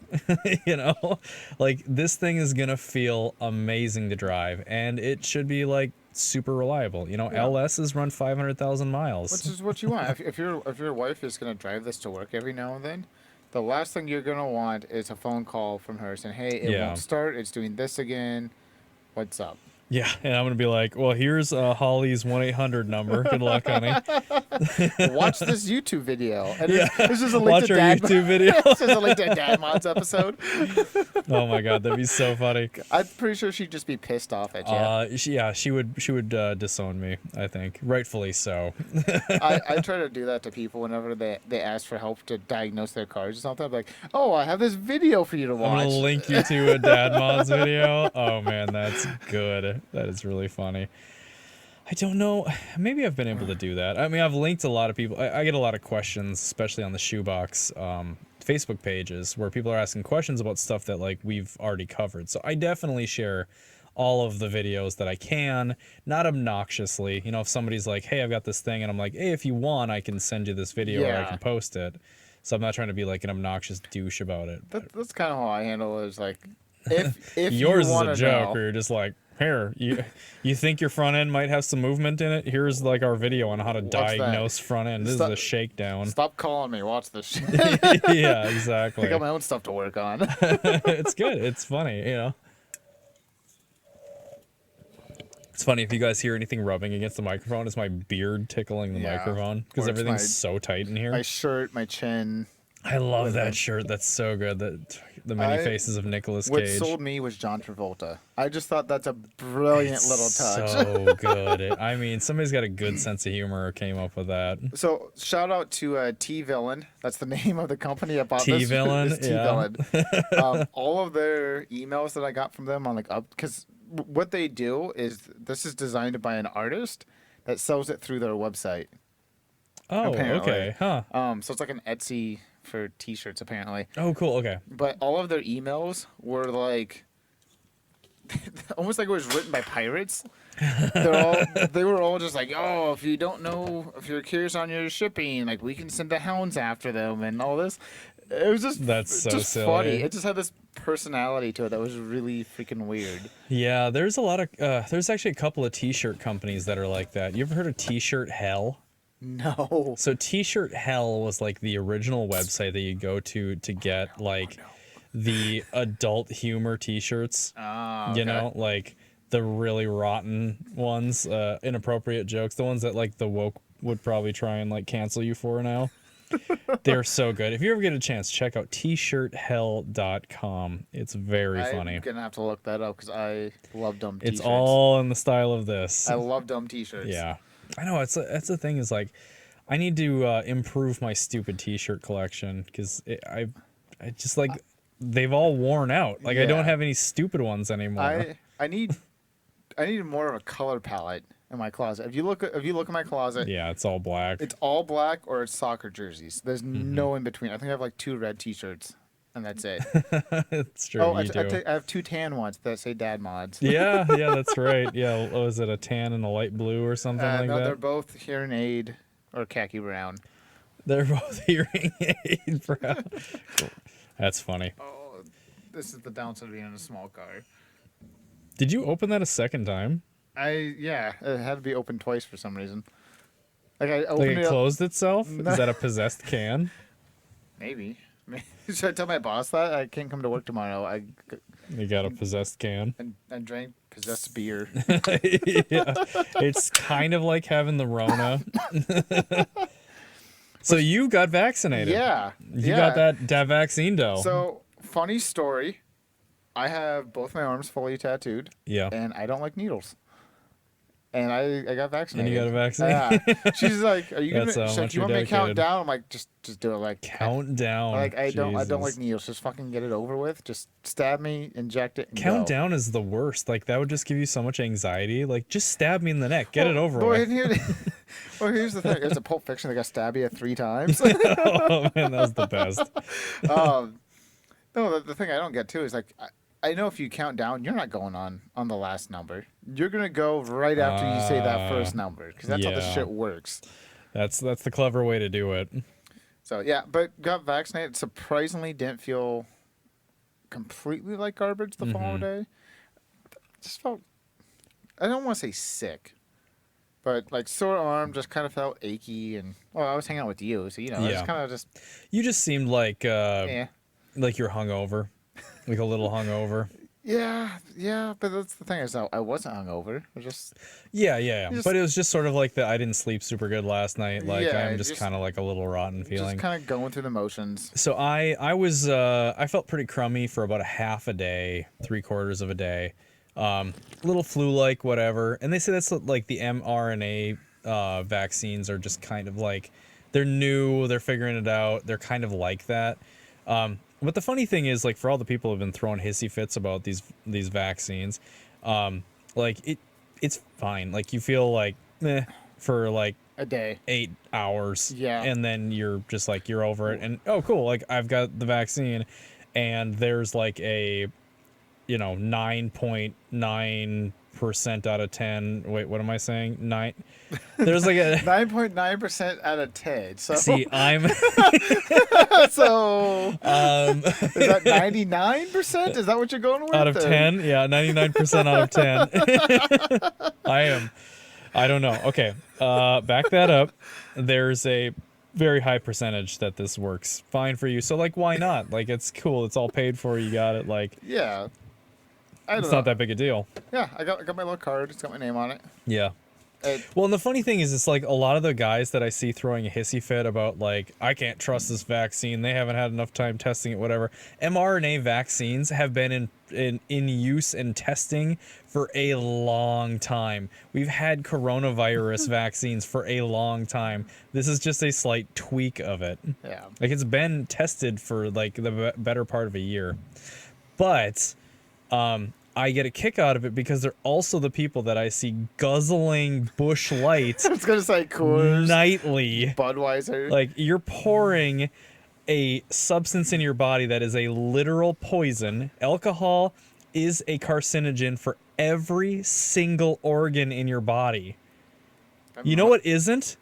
[SPEAKER 2] Like this thing is gonna feel amazing to drive, and it should be like super reliable. LS's run 500,000 miles.
[SPEAKER 3] Which is what you want. If your wife is gonna drive this to work every now and then, the last thing you're gonna want is a phone call from her saying, "Hey, it won't start. It's doing this again. What's up?"
[SPEAKER 2] Yeah, and I'm gonna be like, well, here's Holly's 1-800 number. Good luck, honey.
[SPEAKER 3] Watch this YouTube video. And
[SPEAKER 2] Yeah,
[SPEAKER 3] this is a link
[SPEAKER 2] watch
[SPEAKER 3] to
[SPEAKER 2] our
[SPEAKER 3] Dad.
[SPEAKER 2] YouTube video.
[SPEAKER 3] This is a link to Dad Mod's episode.
[SPEAKER 2] Oh my god, that'd be so funny.
[SPEAKER 3] I'm pretty sure she'd just be pissed off at you.
[SPEAKER 2] She would disown me. I think, rightfully so.
[SPEAKER 3] I try to do that to people whenever they ask for help to diagnose their cars or something. I'm like, oh, I have this video for you to watch.
[SPEAKER 2] I'm gonna link you to a Dad Mods video. Oh man, that's good. That is really funny. I don't know. Maybe I've been able to do that. I mean, I've linked a lot of people. I get a lot of questions, especially on the Shoebox Facebook pages, where people are asking questions about stuff that like we've already covered. So I definitely share all of the videos that I can, not obnoxiously. You know, if somebody's like, hey, I've got this thing, and I'm like, hey, if you want, I can send you this video or I can post it. So I'm not trying to be like an obnoxious douche about it.
[SPEAKER 3] That's kind of how I handle it. Is like, if
[SPEAKER 2] yours
[SPEAKER 3] you
[SPEAKER 2] is a joke,
[SPEAKER 3] know,
[SPEAKER 2] where you're just like, here, you think your front end might have some movement in it? Here's like our video on how to diagnose front end. This is a shakedown.
[SPEAKER 3] Stop calling me. Watch this shit.
[SPEAKER 2] Yeah, exactly.
[SPEAKER 3] I got my own stuff to work on.
[SPEAKER 2] It's good. It's funny, you know. It's funny if you guys hear anything rubbing against the microphone. It's my beard tickling the microphone because everything's so tight in here.
[SPEAKER 3] My shirt, my chin.
[SPEAKER 2] I love that shirt. That's so good. The many faces of Nicolas Cage.
[SPEAKER 3] What sold me was John Travolta. I just thought that's a brilliant little touch.
[SPEAKER 2] So good. I mean, somebody's got a good sense of humor came up with that.
[SPEAKER 3] So shout out to T-Villain. That's the name of the company I bought
[SPEAKER 2] T-Villain?
[SPEAKER 3] this. T-Villain. All of their emails that I got from them on because what they do is this is designed by an artist that sells it through their website.
[SPEAKER 2] Oh,
[SPEAKER 3] apparently.
[SPEAKER 2] Okay. Huh.
[SPEAKER 3] So it's like an Etsy for T-shirts apparently.
[SPEAKER 2] Oh, cool. Okay.
[SPEAKER 3] But all of their emails were like almost like it was written by pirates. They were all just like, oh, if you don't know, if you're curious on your shipping, like we can send the hounds after them and all this. It was just
[SPEAKER 2] silly.
[SPEAKER 3] Funny. It just had this personality to it that was really freaking weird.
[SPEAKER 2] Yeah, there's a lot of there's actually a couple of T-shirt companies that are like that. You ever heard of T-shirt Hell?
[SPEAKER 3] No.
[SPEAKER 2] So T-shirt Hell was like the original website that you go to get like the adult humor T-shirts.
[SPEAKER 3] Okay.
[SPEAKER 2] You know, like the really rotten ones, inappropriate jokes, the ones that like the woke would probably try and like cancel you for now. They're so good. If you ever get a chance, check out tshirthell.com. It's very funny.
[SPEAKER 3] I'm gonna have to look that up because I love dumb T-shirts.
[SPEAKER 2] It's all in the style of this.
[SPEAKER 3] I love dumb T-shirts.
[SPEAKER 2] Yeah. I know that's the thing is like I need to improve my stupid T-shirt collection because I just like they've all worn out. Like I don't have any stupid ones anymore.
[SPEAKER 3] I need more of a color palette in my closet. If you look at my closet,
[SPEAKER 2] yeah, it's all black.
[SPEAKER 3] It's all black or it's soccer jerseys. There's no in between. I think I have like 2 red T-shirts. And that's it.
[SPEAKER 2] It's true.
[SPEAKER 3] Oh,
[SPEAKER 2] I
[SPEAKER 3] have 2 tan ones that say Dad Mods.
[SPEAKER 2] Yeah, that's right. Yeah, was it a tan and a light blue or something like
[SPEAKER 3] no,
[SPEAKER 2] that?
[SPEAKER 3] they're both hearing aid or khaki brown.
[SPEAKER 2] They're both hearing aid brown. Cool. That's funny.
[SPEAKER 3] Oh, this is the downside of being in a small car.
[SPEAKER 2] Did you open that a second time?
[SPEAKER 3] It had to be opened twice for some reason. Like I opened
[SPEAKER 2] it closed itself?
[SPEAKER 3] No.
[SPEAKER 2] Is that a possessed can?
[SPEAKER 3] Maybe. Should I tell my boss that I can't come to work tomorrow?
[SPEAKER 2] You got a possessed can.
[SPEAKER 3] And drank possessed beer.
[SPEAKER 2] Yeah, it's kind of like having the Rona. So you got vaccinated.
[SPEAKER 3] Yeah.
[SPEAKER 2] You got that vaccine though.
[SPEAKER 3] So funny story. I have both my arms fully tattooed.
[SPEAKER 2] Yeah.
[SPEAKER 3] And I don't like needles. And I got vaccinated.
[SPEAKER 2] And you got a vaccine?
[SPEAKER 3] Yeah. She's like, "Are you gonna?
[SPEAKER 2] That's how
[SPEAKER 3] She's like,
[SPEAKER 2] much
[SPEAKER 3] you want
[SPEAKER 2] you're
[SPEAKER 3] me to count
[SPEAKER 2] dedicated.
[SPEAKER 3] down?" I'm like, "Just do it." Like
[SPEAKER 2] Count down.
[SPEAKER 3] Like I don't
[SPEAKER 2] Jesus.
[SPEAKER 3] like needles. Just fucking get it over with. Just stab me, inject it. And
[SPEAKER 2] Count
[SPEAKER 3] go.
[SPEAKER 2] down is the worst. Like that would just give you so much anxiety. Like just stab me in the neck. Get it over with.
[SPEAKER 3] Here's the thing. It's a Pulp Fiction. They got stab you 3 times.
[SPEAKER 2] Oh man, that was the best.
[SPEAKER 3] No, the thing I don't get too is like. I know if you count down, you're not going on the last number. You're gonna go right after you say that first number because that's how this shit works.
[SPEAKER 2] That's the clever way to do it.
[SPEAKER 3] So yeah, but got vaccinated. Surprisingly, didn't feel completely like garbage the following day. Just felt, I don't want to say sick, but like sore arm, just kind of felt achy, and well, I was hanging out with you, so I just kind of
[SPEAKER 2] You just seemed like like you're hungover. Like a little hungover.
[SPEAKER 3] Yeah, but that's the thing is I wasn't hungover. I just
[SPEAKER 2] Yeah.
[SPEAKER 3] just
[SPEAKER 2] But it was just sort of like I didn't sleep super good last night. Like
[SPEAKER 3] yeah,
[SPEAKER 2] I'm just kind of like a little rotten
[SPEAKER 3] just
[SPEAKER 2] feeling.
[SPEAKER 3] kind of going through the motions.
[SPEAKER 2] So I felt pretty crummy for about a half a day, 3/4 of a day, little flu-like, whatever. And they say that's like the mRNA vaccines are just kind of like they're new, they're figuring it out, they're kind of like that. But the funny thing is, like, for all the people who have been throwing hissy fits about these vaccines, like it's fine. Like you feel like for like
[SPEAKER 3] A day.
[SPEAKER 2] 8 hours,
[SPEAKER 3] Yeah.
[SPEAKER 2] and then you're just like you're over it, and oh cool, like I've got the vaccine, and there's like a 9.9% out of 10. Wait, what am I saying? There's like a
[SPEAKER 3] 9.9% out of 10. So
[SPEAKER 2] see I'm
[SPEAKER 3] so is that 99%? Is that what you're going with?
[SPEAKER 2] out of 10, yeah, 99% out of 10. I don't know. Okay, back that up. There's a very high percentage that this works fine for you, so like why not? Like it's cool, it's all paid for, you got it, like
[SPEAKER 3] Yeah. I don't
[SPEAKER 2] it's
[SPEAKER 3] know.
[SPEAKER 2] not that big a deal.
[SPEAKER 3] Yeah, I got my little card. It's got my name on it.
[SPEAKER 2] Yeah.
[SPEAKER 3] It
[SPEAKER 2] Well, and the funny thing is, it's like a lot of the guys that I see throwing a hissy fit about, like, I can't trust this vaccine. They haven't had enough time testing it, whatever. mRNA vaccines have been in use and testing for a long time. We've had coronavirus vaccines for a long time. This is just a slight tweak of it.
[SPEAKER 3] yeah.
[SPEAKER 2] Like, it's been tested for, like, the better part of a year. But I get a kick out of it because they're also the people that I see guzzling Busch Lite
[SPEAKER 3] I was gonna say Coors,
[SPEAKER 2] nightly.
[SPEAKER 3] Budweiser.
[SPEAKER 2] Like, you're pouring a substance in your body that is a literal poison. Alcohol is a carcinogen for every single organ in your body. You know what isn't?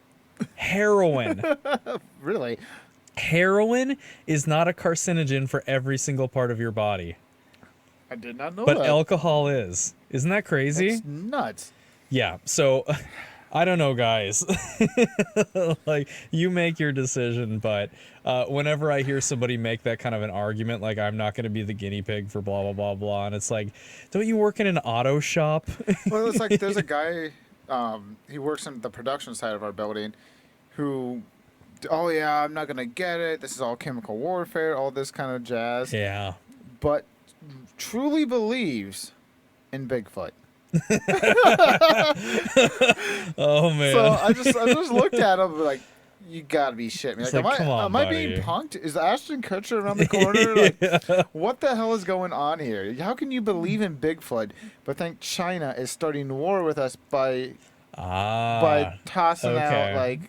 [SPEAKER 2] Heroin.
[SPEAKER 3] Really?
[SPEAKER 2] Heroin is not a carcinogen for every single part of your body.
[SPEAKER 3] I did not know
[SPEAKER 2] But
[SPEAKER 3] that.
[SPEAKER 2] alcohol is. Isn't that crazy?
[SPEAKER 3] It's nuts.
[SPEAKER 2] Yeah. So I don't know, guys. Like, you make your decision, but whenever I hear somebody make that kind of an argument, like I'm not going to be the guinea pig for blah, blah, blah, blah. And it's like, don't you work in an auto shop?
[SPEAKER 3] Well, it's like there's a guy, he works in the production side of our building, who, oh yeah, I'm not gonna get it. This is all chemical warfare, all this kind of jazz.
[SPEAKER 2] Yeah.
[SPEAKER 3] But truly believes in Bigfoot.
[SPEAKER 2] Oh, man.
[SPEAKER 3] So I just looked at him like, you gotta be shitting me.
[SPEAKER 2] It's
[SPEAKER 3] Like,
[SPEAKER 2] like, come on,
[SPEAKER 3] am I being
[SPEAKER 2] buddy.
[SPEAKER 3] punked? Is Ashton Kutcher around the corner? Like, what the hell is going on here? How can you believe in Bigfoot but think China is starting war with us by tossing
[SPEAKER 2] okay.
[SPEAKER 3] out like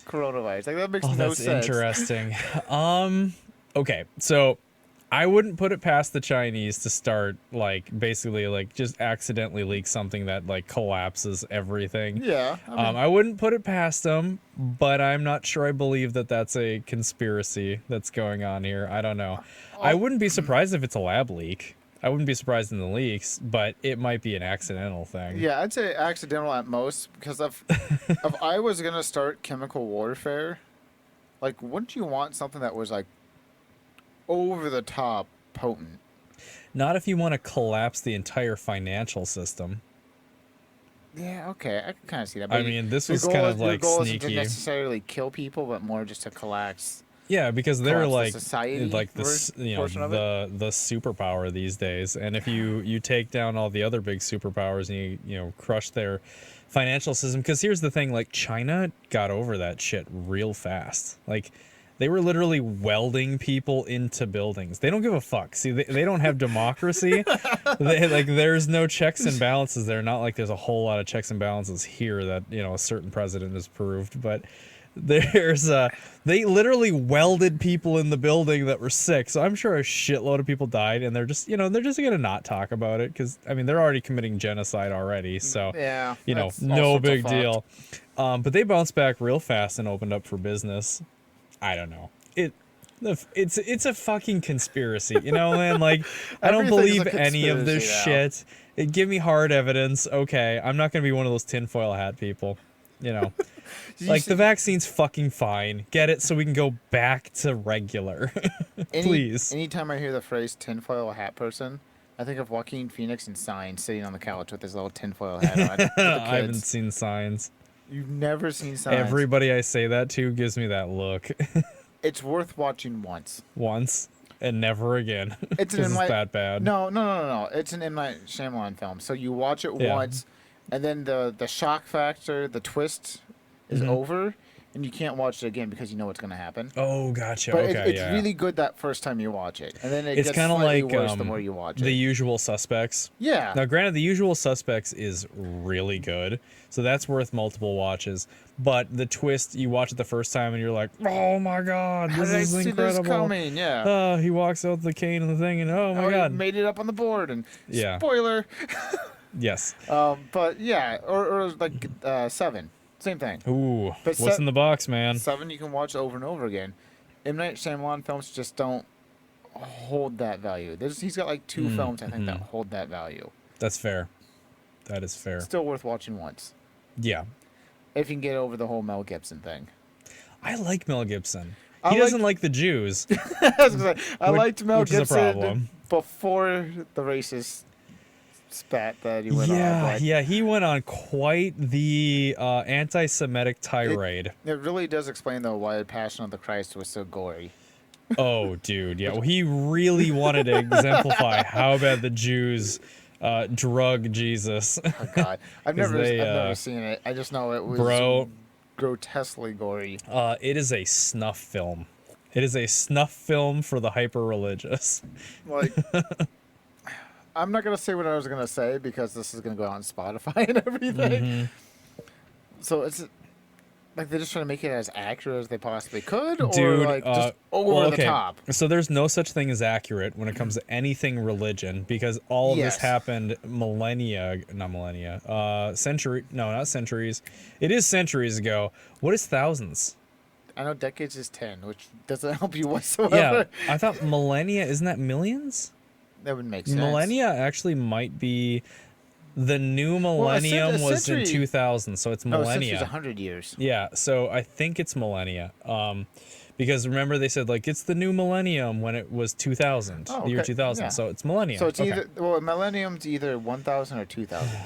[SPEAKER 3] coronavirus? Like that makes
[SPEAKER 2] Oh,
[SPEAKER 3] no
[SPEAKER 2] that's
[SPEAKER 3] sense.
[SPEAKER 2] interesting. Okay, so I wouldn't put it past the Chinese to start, like, basically, like, just accidentally leak something that, like, collapses everything.
[SPEAKER 3] Yeah. I mean,
[SPEAKER 2] I wouldn't put it past them, but I'm not sure I believe that that's a conspiracy that's going on here. I don't know. I wouldn't be surprised if it's a lab leak. I wouldn't be surprised in the leaks, but it might be an accidental thing.
[SPEAKER 3] yeah, I'd say accidental at most because if I was gonna start chemical warfare, like, wouldn't you want something that was like over the top potent?
[SPEAKER 2] Not if you want to collapse the entire financial system.
[SPEAKER 3] Yeah, okay, I can kind of see that.
[SPEAKER 2] I
[SPEAKER 3] But
[SPEAKER 2] mean, this
[SPEAKER 3] your
[SPEAKER 2] was
[SPEAKER 3] goal
[SPEAKER 2] kind
[SPEAKER 3] is-
[SPEAKER 2] of,
[SPEAKER 3] your
[SPEAKER 2] like,
[SPEAKER 3] goal isn't
[SPEAKER 2] sneaky.
[SPEAKER 3] to necessarily kill people, but more just to collapse.
[SPEAKER 2] Yeah, because they're
[SPEAKER 3] collapse
[SPEAKER 2] like
[SPEAKER 3] the society portion of it?
[SPEAKER 2] the superpower these days, and if you take down all the other big superpowers and you crush their financial system, because here's the thing, like, China got over that shit real fast. Like, they were literally welding people into buildings. They don't give a fuck. See, they don't have democracy. There's no checks and balances there. Not like there's a whole lot of checks and balances here that a certain president has proved, but there's they literally welded people in the building that were sick. So I'm sure a shitload of people died, and they're just gonna not talk about it because I mean they're already committing genocide already. So
[SPEAKER 3] Yeah, that's all
[SPEAKER 2] no
[SPEAKER 3] sorts of
[SPEAKER 2] big
[SPEAKER 3] fucked.
[SPEAKER 2] deal. But they bounced back real fast and opened up for business. I don't know. It's a fucking conspiracy, man. Like, I don't
[SPEAKER 3] Everything's a
[SPEAKER 2] believe any of this
[SPEAKER 3] conspiracy
[SPEAKER 2] shit. Give me hard evidence. Okay, I'm not gonna be one of those tinfoil hat people. Like, the vaccine's fucking fine. Get it so we can go back to regular. Please.
[SPEAKER 3] Anytime I hear the phrase tinfoil hat person, I think of Joaquin Phoenix in Signs sitting on the couch with his little tinfoil hat on. With the
[SPEAKER 2] I haven't
[SPEAKER 3] kids.
[SPEAKER 2] seen Signs.
[SPEAKER 3] You've never seen Signs.
[SPEAKER 2] Everybody I say that to gives me that look.
[SPEAKER 3] It's worth watching once.
[SPEAKER 2] Once and never again.
[SPEAKER 3] It's
[SPEAKER 2] Because it's that bad.
[SPEAKER 3] No. It's an M. Night Shyamalan film. So you watch it once, and then the shock factor, the twist is over, and you can't watch it again because you know what's going to happen.
[SPEAKER 2] Oh, gotcha.
[SPEAKER 3] But
[SPEAKER 2] okay,
[SPEAKER 3] it's really good that first time you watch it, and then
[SPEAKER 2] it's
[SPEAKER 3] gets
[SPEAKER 2] kind of
[SPEAKER 3] slightly
[SPEAKER 2] like
[SPEAKER 3] worse the more you watch it.
[SPEAKER 2] The Usual Suspects.
[SPEAKER 3] Yeah.
[SPEAKER 2] Now, granted, The Usual Suspects is really good, so that's worth multiple watches. But the twist, you watch it the first time, and you're like, "Oh my god,
[SPEAKER 3] How
[SPEAKER 2] this
[SPEAKER 3] did I
[SPEAKER 2] is
[SPEAKER 3] see
[SPEAKER 2] incredible!"
[SPEAKER 3] this coming? Yeah.
[SPEAKER 2] He walks out the cane and the thing, and oh my
[SPEAKER 3] He
[SPEAKER 2] god,
[SPEAKER 3] made it up on the board, and
[SPEAKER 2] Yeah.
[SPEAKER 3] spoiler.
[SPEAKER 2] yes.
[SPEAKER 3] But yeah, or like Seven, same thing.
[SPEAKER 2] Ooh,
[SPEAKER 3] But
[SPEAKER 2] what's in the box, man?
[SPEAKER 3] Seven you can watch over and over again. M. Night Shyamalan films just don't hold that value. He's got like two films I think that hold that value.
[SPEAKER 2] That's fair. That is fair.
[SPEAKER 3] Still worth watching once
[SPEAKER 2] Yeah,
[SPEAKER 3] if you can get over the whole Mel Gibson thing.
[SPEAKER 2] I like Mel Gibson.
[SPEAKER 3] I
[SPEAKER 2] He
[SPEAKER 3] like-
[SPEAKER 2] doesn't like the Jews.
[SPEAKER 3] I was gonna say, I liked Mel
[SPEAKER 2] which is a
[SPEAKER 3] Gibson
[SPEAKER 2] problem.
[SPEAKER 3] before the racist spat that he went on. But
[SPEAKER 2] Yeah, he went on quite the anti-Semitic tirade.
[SPEAKER 3] it really does explain though why Passion of the Christ was so gory.
[SPEAKER 2] Oh, dude, yeah. Well, he really wanted to exemplify how bad the Jews drug Jesus.
[SPEAKER 3] Oh God, I've
[SPEAKER 2] 'Cause
[SPEAKER 3] never
[SPEAKER 2] they,
[SPEAKER 3] never seen it. I just know it was
[SPEAKER 2] Bro.
[SPEAKER 3] grotesquely gory.
[SPEAKER 2] It is a snuff film. It is a snuff film for the hyper-religious.
[SPEAKER 3] Like, I'm not gonna say what I was gonna say because this is gonna go out on Spotify and everything. So it's like they're just trying to make it as accurate as they possibly could, or
[SPEAKER 2] Dude,
[SPEAKER 3] like just over
[SPEAKER 2] well,
[SPEAKER 3] the
[SPEAKER 2] okay.
[SPEAKER 3] top.
[SPEAKER 2] So there's no such thing as accurate when it comes to anything religion because all of this
[SPEAKER 3] Yes.
[SPEAKER 2] happened not centuries. It is centuries ago. What is thousands?
[SPEAKER 3] I know decades is 10, which doesn't help you
[SPEAKER 2] Yeah,
[SPEAKER 3] whatsoever.
[SPEAKER 2] I thought millennia, isn't that millions?
[SPEAKER 3] That would make sense.
[SPEAKER 2] Millennia actually might be the new millennium was in
[SPEAKER 3] century-
[SPEAKER 2] 2000, so it's
[SPEAKER 3] No, a century's
[SPEAKER 2] millennia.
[SPEAKER 3] 100 years.
[SPEAKER 2] Yeah, so I think it's millennia. Because remember they said like it's the new millennium when it was 2000,
[SPEAKER 3] Oh,
[SPEAKER 2] the year
[SPEAKER 3] okay,
[SPEAKER 2] 2000.
[SPEAKER 3] yeah.
[SPEAKER 2] So it's millennium.
[SPEAKER 3] So it's
[SPEAKER 2] Okay.
[SPEAKER 3] either millennium's either 1,000 or 2,000.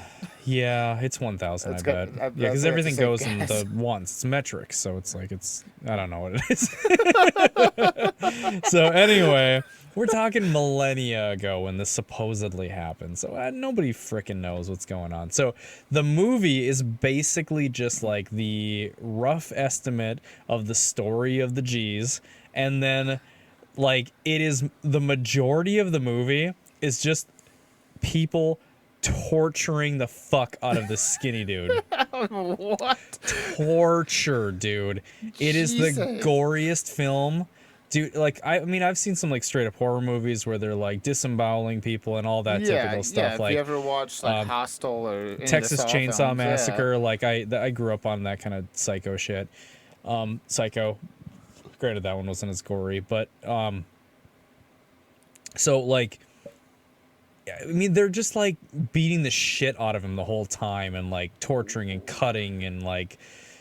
[SPEAKER 2] Yeah, it's 1000, I
[SPEAKER 3] It's
[SPEAKER 2] bet.
[SPEAKER 3] got- I
[SPEAKER 2] Yeah, because
[SPEAKER 3] think
[SPEAKER 2] everything
[SPEAKER 3] it's a
[SPEAKER 2] goes
[SPEAKER 3] safe
[SPEAKER 2] in
[SPEAKER 3] guess.
[SPEAKER 2] the ones. It's metric, so it's like I don't know what it is. So anyway, we're talking millennia ago when this supposedly happened. So nobody freaking knows what's going on. So the movie is basically just like the rough estimate of the story of the G's, and then like it is the majority of the movie is just people torturing the fuck out of this skinny dude.
[SPEAKER 3] What?
[SPEAKER 2] Torture, dude. It is the
[SPEAKER 3] Jesus.
[SPEAKER 2] goriest film. Dude, like I mean I've seen some like straight up horror movies where they're like disemboweling people and all that typical stuff.
[SPEAKER 3] If
[SPEAKER 2] like
[SPEAKER 3] you ever watched like Hostel or any of the
[SPEAKER 2] Texas
[SPEAKER 3] Saw
[SPEAKER 2] Chainsaw
[SPEAKER 3] films,
[SPEAKER 2] Massacre, like I grew up on that kind of psycho shit. Psycho. Granted that one wasn't as gory, but so like I mean they're just like beating the shit out of him the whole time and like torturing and cutting and like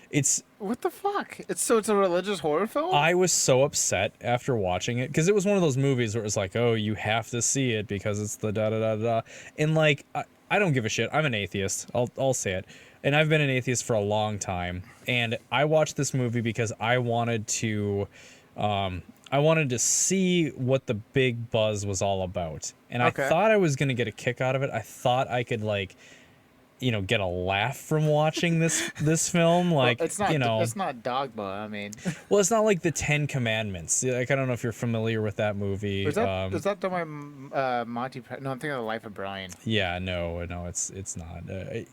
[SPEAKER 2] it's
[SPEAKER 3] What the fuck? It's a religious horror film?
[SPEAKER 2] I was so upset after watching it because it was one of those movies where it was like, oh, you have to see it because it's the da da da da. And like, I don't give a shit. I'm an atheist. I'll say it. And I've been an atheist for a long time. And I watched this movie because I wanted to see what the big buzz was all about. And
[SPEAKER 3] Okay.
[SPEAKER 2] I thought I was gonna get a kick out of it. I thought I could like, get a laugh from watching this film. Like,
[SPEAKER 3] it's not it's not Dogma. I mean,
[SPEAKER 2] well, it's not like the 10 Commandments. Like, I don't know if you're familiar with that movie.
[SPEAKER 3] is that done by Monty? No, I'm thinking of The Life of Brian.
[SPEAKER 2] Yeah, no, it's not.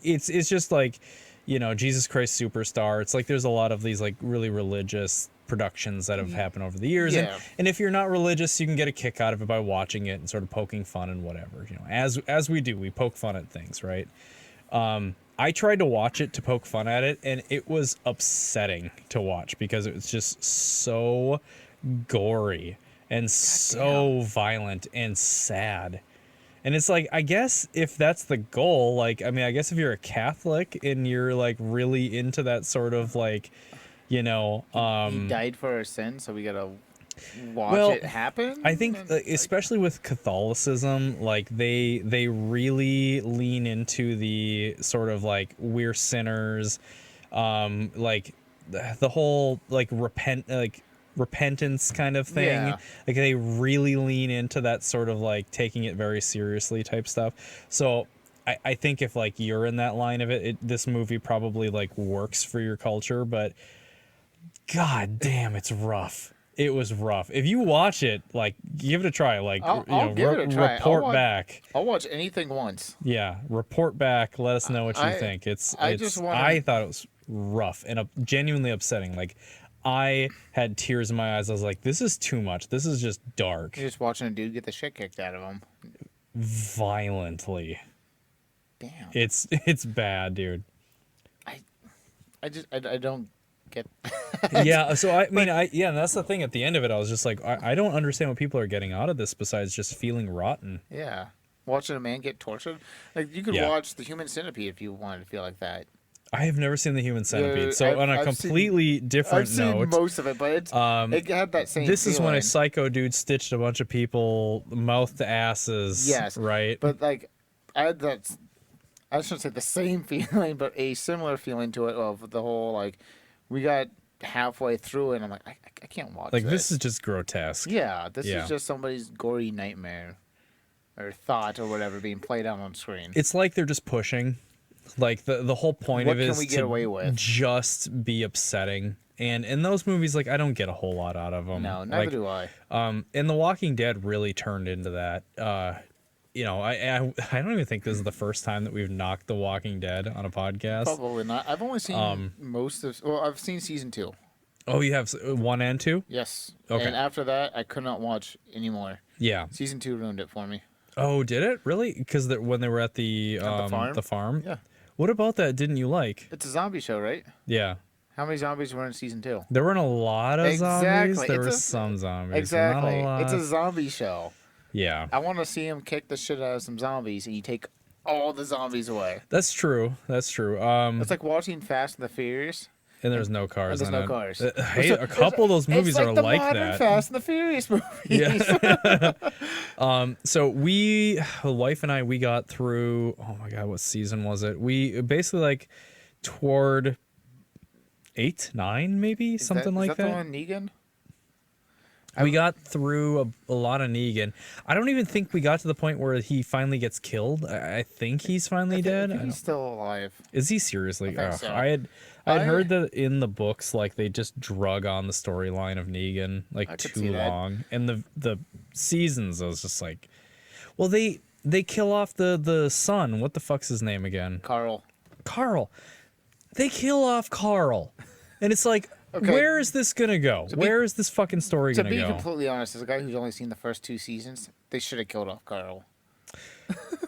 [SPEAKER 2] It's just like, Jesus Christ Superstar. It's like there's a lot of these like really religious productions that have happened over the years.
[SPEAKER 3] Yeah.
[SPEAKER 2] And if you're not religious, you can get a kick out of it by watching it and sort of poking fun and whatever. As we do, we poke fun at things, right? I tried to watch it to poke fun at it, and it was upsetting to watch because it was just so gory and so violent and sad. And it's like, I guess if that's the goal, like, I mean, I guess if you're a Catholic and you're like really into that sort of like,
[SPEAKER 3] He died for our sins, so we gotta watch it happen.
[SPEAKER 2] I think, especially with Catholicism, like they really lean into the sort of like we're sinners, like the whole like repentance kind of thing.
[SPEAKER 3] Yeah.
[SPEAKER 2] Like they really lean into that sort of like taking it very seriously type stuff. So I think if like you're in that line of this movie probably like works for your culture, but god damn, it's rough. It was rough. If you watch it, like give it a try. Like
[SPEAKER 3] I'll give it a try.
[SPEAKER 2] report back.
[SPEAKER 3] I'll watch anything once.
[SPEAKER 2] Yeah, report back. Let us know what you think. I thought it was rough and genuinely upsetting. Like I had tears in my eyes. I was like, this is too much. This is just dark.
[SPEAKER 3] You're just watching a dude get the shit kicked out of him.
[SPEAKER 2] Violently.
[SPEAKER 3] Damn.
[SPEAKER 2] It's bad, dude.
[SPEAKER 3] I don't get.
[SPEAKER 2] Yeah. So that's the thing. At the end of it, I was just like, I don't understand what people are getting out of this besides just feeling rotten.
[SPEAKER 3] Yeah. Watching a man get tortured. Like you could watch The Human Centipede if you wanted to feel like that.
[SPEAKER 2] I have never seen The Human Centipede, so on a completely different note.
[SPEAKER 3] I've seen most of it, but it had that same.
[SPEAKER 2] This
[SPEAKER 3] feeling.
[SPEAKER 2] is when a psycho dude stitched a bunch of people mouth to asses.
[SPEAKER 3] Yes,
[SPEAKER 2] right.
[SPEAKER 3] But like, I had that. I shouldn't say the same feeling, but a similar feeling to it of the whole like, we got halfway through it, and I'm like, I can't watch.
[SPEAKER 2] Like this is just grotesque.
[SPEAKER 3] Yeah, this is just somebody's gory nightmare, or thought, or whatever being played out on screen.
[SPEAKER 2] It's like they're just pushing. Like the whole point of it is to just be upsetting. And in those movies, like I don't get a whole lot out of them.
[SPEAKER 3] No, neither do I.
[SPEAKER 2] And The Walking Dead really turned into that. I don't even think this is the first time that we've knocked The Walking Dead on a podcast.
[SPEAKER 3] Probably not. I've only seen most of. Well, I've seen season 2.
[SPEAKER 2] Oh, you have 1 and 2?
[SPEAKER 3] Yes.
[SPEAKER 2] Okay.
[SPEAKER 3] And after that, I could not watch anymore.
[SPEAKER 2] Yeah.
[SPEAKER 3] Season 2 ruined it for me.
[SPEAKER 2] Oh, did it really? Because when they were at the farm.
[SPEAKER 3] Yeah.
[SPEAKER 2] What about that didn't you like?
[SPEAKER 3] It's a zombie show, right?
[SPEAKER 2] Yeah.
[SPEAKER 3] How many zombies were in season 2?
[SPEAKER 2] There weren't a lot of zombies. There were
[SPEAKER 3] some
[SPEAKER 2] zombies.
[SPEAKER 3] Exactly.
[SPEAKER 2] Not a lot.
[SPEAKER 3] It's a zombie show.
[SPEAKER 2] Yeah.
[SPEAKER 3] I want to see him kick the shit out of some zombies, and you take all the zombies away.
[SPEAKER 2] That's true.
[SPEAKER 3] It's like watching Fast and the Furious.
[SPEAKER 2] And there's no cars.
[SPEAKER 3] There's no cars.
[SPEAKER 2] Hey, a couple of those movies are like that.
[SPEAKER 3] Fast and the Furious movies.
[SPEAKER 2] Yeah. So the wife and I, we got through. Oh my god, what season was it? We basically like toward 8, 9, maybe something like that.
[SPEAKER 3] Is that the one Negan?
[SPEAKER 2] We got through a lot of Negan. I don't even think we got to the point where he finally gets killed. I think he's finally dead.
[SPEAKER 3] I think he's still alive.
[SPEAKER 2] Is he seriously?
[SPEAKER 3] I think so.
[SPEAKER 2] I had heard that in the books, like they just drug on the storyline of Negan like too long, and the seasons I was just like, well they kill off the son. What the fuck's his name again?
[SPEAKER 3] Carl.
[SPEAKER 2] They kill off Carl, and it's like. Okay. Where is this gonna go? Where is this fucking story gonna go?
[SPEAKER 3] To be completely honest, as a guy who's only seen the first 2 seasons, they should have killed off Carl.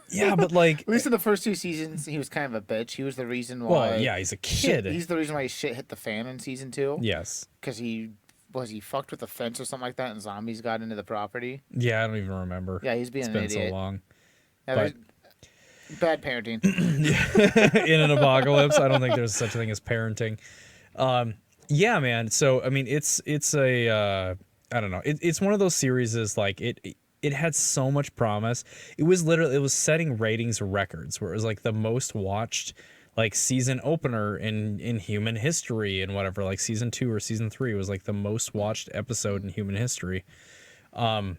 [SPEAKER 2] Yeah, but like
[SPEAKER 3] at least in the first 2 seasons, he was kind of a bitch. He was the reason why.
[SPEAKER 2] Well, yeah, he's a kid.
[SPEAKER 3] He's the reason why his shit hit the fan in season 2.
[SPEAKER 2] Yes.
[SPEAKER 3] Because he fucked with the fence or something like that, and zombies got into the property.
[SPEAKER 2] Yeah, I don't even remember.
[SPEAKER 3] Yeah, he's being an idiot.
[SPEAKER 2] It's been so long.
[SPEAKER 3] Yeah,
[SPEAKER 2] but...
[SPEAKER 3] Bad parenting.
[SPEAKER 2] In an apocalypse, I don't think there's such a thing as parenting. Yeah, man. So I mean, it's a I don't know. It's one of those series is like it had so much promise. It was setting ratings records where it was like the most watched like season opener in human history and whatever. Like season 2 or season 3 was like the most watched episode in human history. But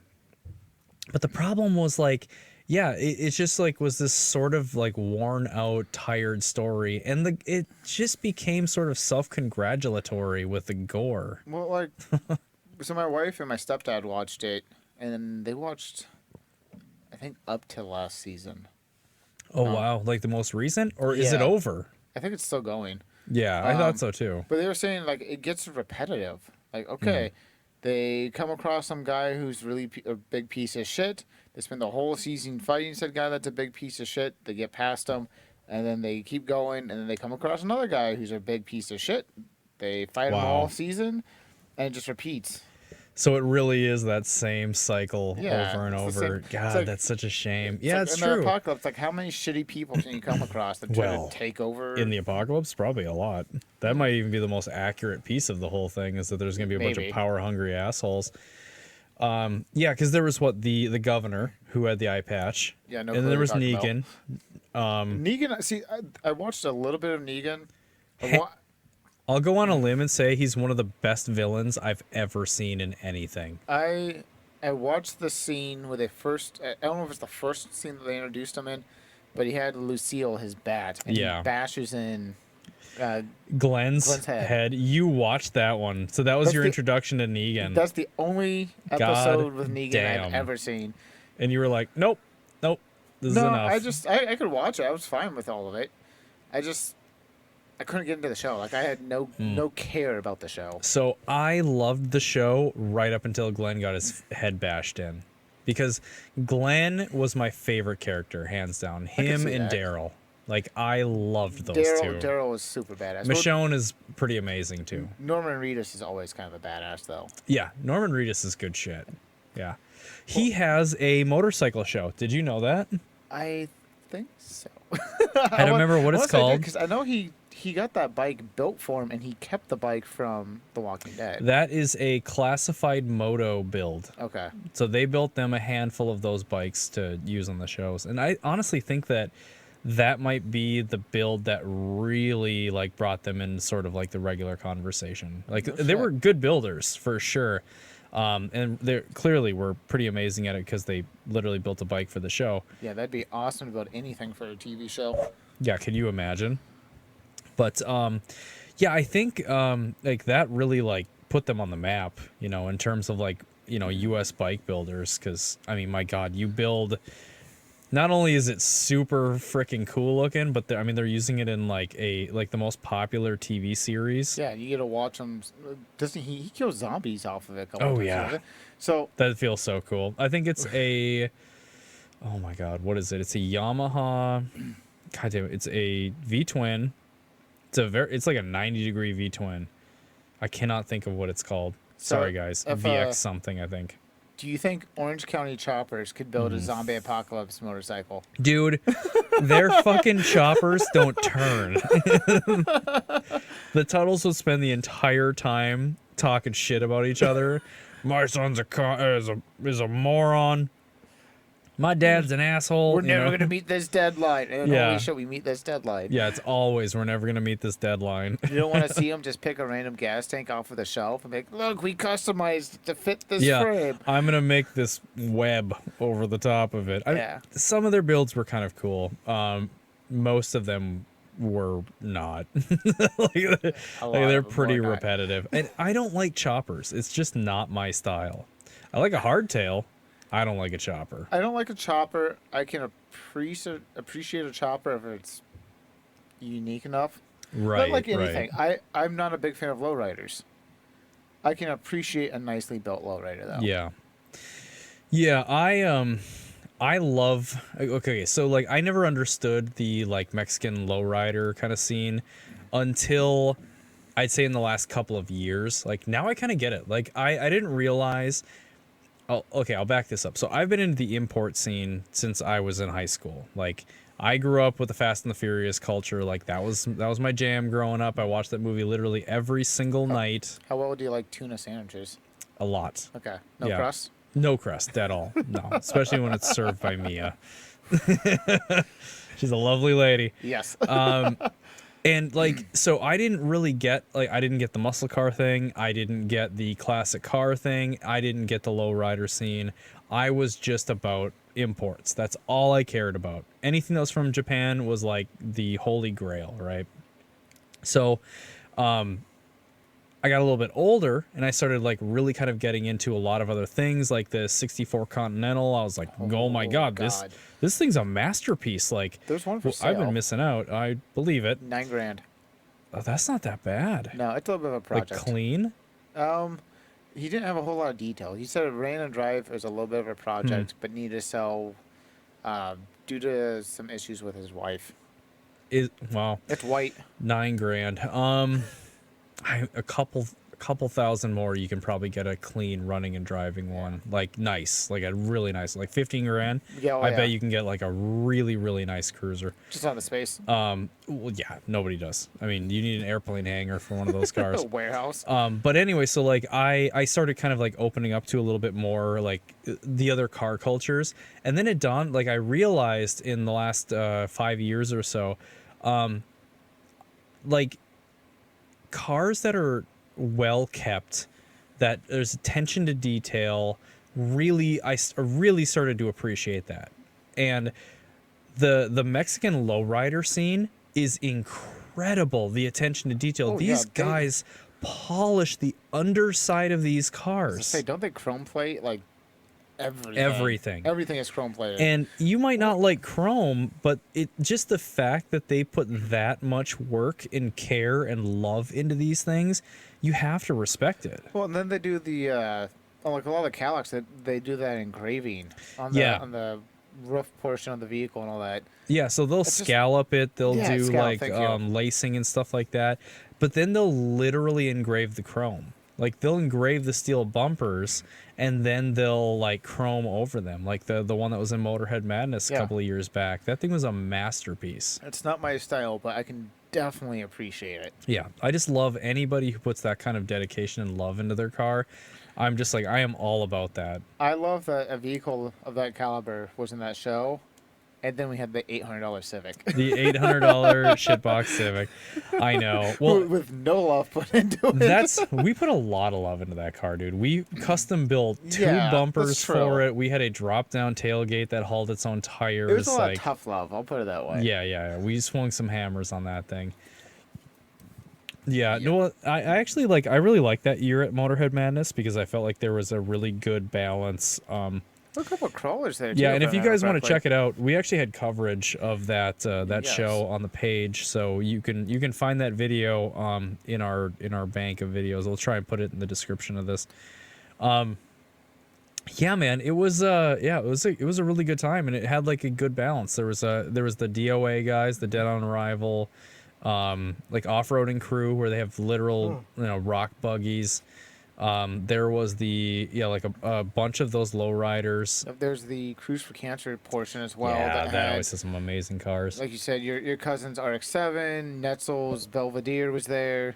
[SPEAKER 2] the problem was like. Yeah, it just like was this sort of like worn out, tired story, and it just became sort of self-congratulatory with the gore.
[SPEAKER 3] Well, like, so my wife and my stepdad watched it, and they watched, I think, up to last season.
[SPEAKER 2] Oh wow! Like the most recent, or is it over?
[SPEAKER 3] I think it's still going.
[SPEAKER 2] Yeah, I thought so too.
[SPEAKER 3] But they were saying like it gets repetitive. Like okay. They come across some guy who's really a big piece of shit. They spend the whole season fighting said guy that's a big piece of shit. They get past him, and then they keep going, and then they come across another guy who's a big piece of shit. They fight him all season, and it just repeats.
[SPEAKER 2] So it really is that same cycle
[SPEAKER 3] Yeah,
[SPEAKER 2] over and
[SPEAKER 3] it's the
[SPEAKER 2] over.
[SPEAKER 3] same-
[SPEAKER 2] God,
[SPEAKER 3] it's like-
[SPEAKER 2] that's such a shame.
[SPEAKER 3] It's
[SPEAKER 2] Yeah,
[SPEAKER 3] like
[SPEAKER 2] it's
[SPEAKER 3] in the
[SPEAKER 2] true.
[SPEAKER 3] apocalypse, like how many shitty people can you come across that try
[SPEAKER 2] Well,
[SPEAKER 3] to take over?
[SPEAKER 2] In the apocalypse, probably a lot. That might even be the most accurate piece of the whole thing, is that there's going to be a bunch
[SPEAKER 3] Maybe.
[SPEAKER 2] of power-hungry assholes. Yeah, because there was the governor who had the eye patch.
[SPEAKER 3] Yeah, no
[SPEAKER 2] and
[SPEAKER 3] clue
[SPEAKER 2] then there
[SPEAKER 3] what
[SPEAKER 2] was
[SPEAKER 3] you're talking
[SPEAKER 2] Negan.
[SPEAKER 3] Negan, see, I watched a little bit of Negan.
[SPEAKER 2] I'll go on a limb and say he's one of the best villains I've ever seen in anything.
[SPEAKER 3] I watched the scene where they first. I don't know if it's the first scene that they introduced him in, but he had Lucille, his bat, and
[SPEAKER 2] Yeah.
[SPEAKER 3] he bashes in.
[SPEAKER 2] Glenn's head. You watched that one, so that was
[SPEAKER 3] That's
[SPEAKER 2] your
[SPEAKER 3] the-
[SPEAKER 2] introduction to Negan.
[SPEAKER 3] That's the only episode with Negan I've
[SPEAKER 2] damn.
[SPEAKER 3] ever seen.
[SPEAKER 2] And you were like, nope, this is
[SPEAKER 3] No,
[SPEAKER 2] enough.
[SPEAKER 3] I could watch it. I was fine with all of it. I couldn't get into the show. Like I had no care about the show.
[SPEAKER 2] So I loved the show right up until Glenn got his head bashed in, because Glenn was my favorite character, hands down. Him
[SPEAKER 3] see
[SPEAKER 2] and
[SPEAKER 3] that.
[SPEAKER 2] Daryl. Like, I loved those two.
[SPEAKER 3] Daryl was super badass.
[SPEAKER 2] Michonne is pretty amazing too.
[SPEAKER 3] Norman Reedus is always kind of a badass though.
[SPEAKER 2] Yeah, Norman Reedus is good shit. Yeah. He has a motorcycle show. Did you know that?
[SPEAKER 3] I think so.
[SPEAKER 2] I don't remember what it's called.
[SPEAKER 3] Because I know he got that bike built for him, and he kept the bike from The Walking Dead.
[SPEAKER 2] That is a classified moto build.
[SPEAKER 3] Okay.
[SPEAKER 2] So they built them a handful of those bikes to use on the shows. And I honestly think that might be the build that really like brought them in sort of like the regular conversation. Like they were good builders for sure. And they clearly were pretty amazing at it because they literally built a bike for the show.
[SPEAKER 3] Yeah, that'd be awesome to build anything for a TV show.
[SPEAKER 2] Yeah, could you imagine? But yeah, I think like that really like put them on the map, you know, in terms of like, you know, US bike builders. Because I mean, my God, you build. Not only is it super freaking cool looking, but I mean they're using it in like the most popular TV series.
[SPEAKER 3] Yeah, you get to watch him. Doesn't he kills zombies off of it? A couple
[SPEAKER 2] Oh,
[SPEAKER 3] times,
[SPEAKER 2] yeah.
[SPEAKER 3] doesn't it? So
[SPEAKER 2] That feels so cool. I think it's a. Oh my God, what is it? It's a Yamaha. God damn it! It's a V twin. It's like a 90-degree V twin. I cannot think of what it's called.
[SPEAKER 3] So
[SPEAKER 2] Sorry guys,
[SPEAKER 3] if,
[SPEAKER 2] VX something I think.
[SPEAKER 3] do you think Orange County Choppers could build
[SPEAKER 2] Mm.
[SPEAKER 3] a zombie apocalypse motorcycle?
[SPEAKER 2] Dude, their fucking choppers don't turn. The Tuttles would spend the entire time talking shit about each other. My son's is a moron. My dad's an asshole.
[SPEAKER 3] We're
[SPEAKER 2] you
[SPEAKER 3] never
[SPEAKER 2] know?
[SPEAKER 3] gonna meet this deadline. And
[SPEAKER 2] Yeah.
[SPEAKER 3] holy shit, we meet this deadline.
[SPEAKER 2] Yeah, it's always we're never gonna meet this deadline.
[SPEAKER 3] You don't want to see them just pick a random gas tank off of the shelf and be like, look, we customized it to fit this
[SPEAKER 2] Yeah,
[SPEAKER 3] frame.
[SPEAKER 2] I'm gonna make this web over the top of it.
[SPEAKER 3] Yeah.
[SPEAKER 2] Some of their builds were kind of cool. Most of them were not. They're pretty repetitive, and I don't like choppers. It's just not my style. I like a hardtail. I don't like a chopper.
[SPEAKER 3] I don't like a chopper. I can appreciate a chopper if it's unique enough.
[SPEAKER 2] Right.
[SPEAKER 3] But like anything,
[SPEAKER 2] Right.
[SPEAKER 3] I'm not a big fan of lowriders. I can appreciate a nicely built lowrider though.
[SPEAKER 2] Yeah. Yeah, I love okay, so like I never understood the like Mexican lowrider kind of scene until I'd say in the last couple of years. Like now I kind of get it. Like I didn't realize I'll back this up. So I've been in the import scene since I was in high school. Like I grew up with the Fast and the Furious culture. Like that was my jam growing up. I watched that movie literally every single night.
[SPEAKER 3] How well do you like tuna sandwiches?
[SPEAKER 2] A lot.
[SPEAKER 3] Okay. No
[SPEAKER 2] Yeah.
[SPEAKER 3] crust?
[SPEAKER 2] No crust at all. No, especially when it's served by Mia. She's a lovely lady.
[SPEAKER 3] Yes.
[SPEAKER 2] And like, so I didn't really get I didn't get the muscle car thing. I didn't get the classic car thing. I didn't get the lowrider scene. I was just about imports. That's all I cared about. Anything that was from Japan was like the holy grail, right? So, I got a little bit older and I started like really kind of getting into a lot of other things like the 64 Continental. I was like, oh my God, this thing's a masterpiece. Like
[SPEAKER 3] There's one for
[SPEAKER 2] I've
[SPEAKER 3] sale.
[SPEAKER 2] been missing out. I believe it.
[SPEAKER 3] $9,000.
[SPEAKER 2] Oh, that's not that bad.
[SPEAKER 3] No, it's a little bit of a
[SPEAKER 2] Like
[SPEAKER 3] project.
[SPEAKER 2] clean.
[SPEAKER 3] He didn't have a whole lot of detail. He said rain and drive was a little bit of a project, but needed to sell due to some issues with his wife.
[SPEAKER 2] Wow.
[SPEAKER 3] It's white.
[SPEAKER 2] $9,000. couple thousand more, you can probably get a clean running and driving one, like nice, like a really nice, like 15 grand.
[SPEAKER 3] Yeah,
[SPEAKER 2] I bet you can get like a really, really nice cruiser.
[SPEAKER 3] Just on the space.
[SPEAKER 2] Well, yeah, nobody does. I mean, you need an airplane hangar for one of those cars.
[SPEAKER 3] A warehouse.
[SPEAKER 2] But anyway, so like I started kind of like opening up to a little bit more like the other car cultures, and then it dawned, like I realized in the last 5 years or so, like cars that are well kept, that there's attention to detail, really really started to appreciate that. And the Mexican lowrider scene is incredible. The attention to detail. These guys polish the underside of these cars.
[SPEAKER 3] Say, don't they chrome plate like everything? Everything is chrome plated.
[SPEAKER 2] And you might not like chrome, but it just the fact that they put that much work and care and love into these things, you have to respect it.
[SPEAKER 3] Well, and then they do the like a lot of Cadillacs, that they do that engraving on the roof portion of the vehicle and all that.
[SPEAKER 2] Yeah, so they'll scallop it. They'll do like lacing and stuff like that. But then they'll literally engrave the chrome. Like they'll engrave the steel bumpers and then they'll like chrome over them. Like the one that was in Motorhead Madness a couple of years back. That thing was a masterpiece.
[SPEAKER 3] It's not my style, but I can definitely appreciate it.
[SPEAKER 2] Yeah, I just love anybody who puts that kind of dedication and love into their car. I'm just like, I am all about that.
[SPEAKER 3] I love that a vehicle of that caliber was in that show. And then we had the $800 Civic.
[SPEAKER 2] The $800 shitbox Civic. I know. Well,
[SPEAKER 3] with no love put into it.
[SPEAKER 2] We put a lot of love into that car, dude. We custom built two bumpers for it. We had a drop down tailgate that hauled its own tires.
[SPEAKER 3] It was a lot of tough love. I'll put it that way.
[SPEAKER 2] Yeah. We swung some hammers on that thing. Yeah, no, I actually I really liked that year at Motorhead Madness because I felt like there was a really good balance.
[SPEAKER 3] There were a couple of crawlers there, too.
[SPEAKER 2] Yeah, and if you guys want to check it out, we actually had coverage of that show on the page, so you can find that video in our bank of videos. We'll try and put it in the description of this. Yeah, man, it was a really good time, and it had like a good balance. There was the DOA guys, the Dead on Arrival, like off-roading crew where they have literal rock buggies. There was a bunch of those lowriders.
[SPEAKER 3] There's the Cruise for Cancer portion as well.
[SPEAKER 2] Yeah, that always has some amazing cars.
[SPEAKER 3] Like you said, your cousin's RX-7, Netzel's Belvedere was there.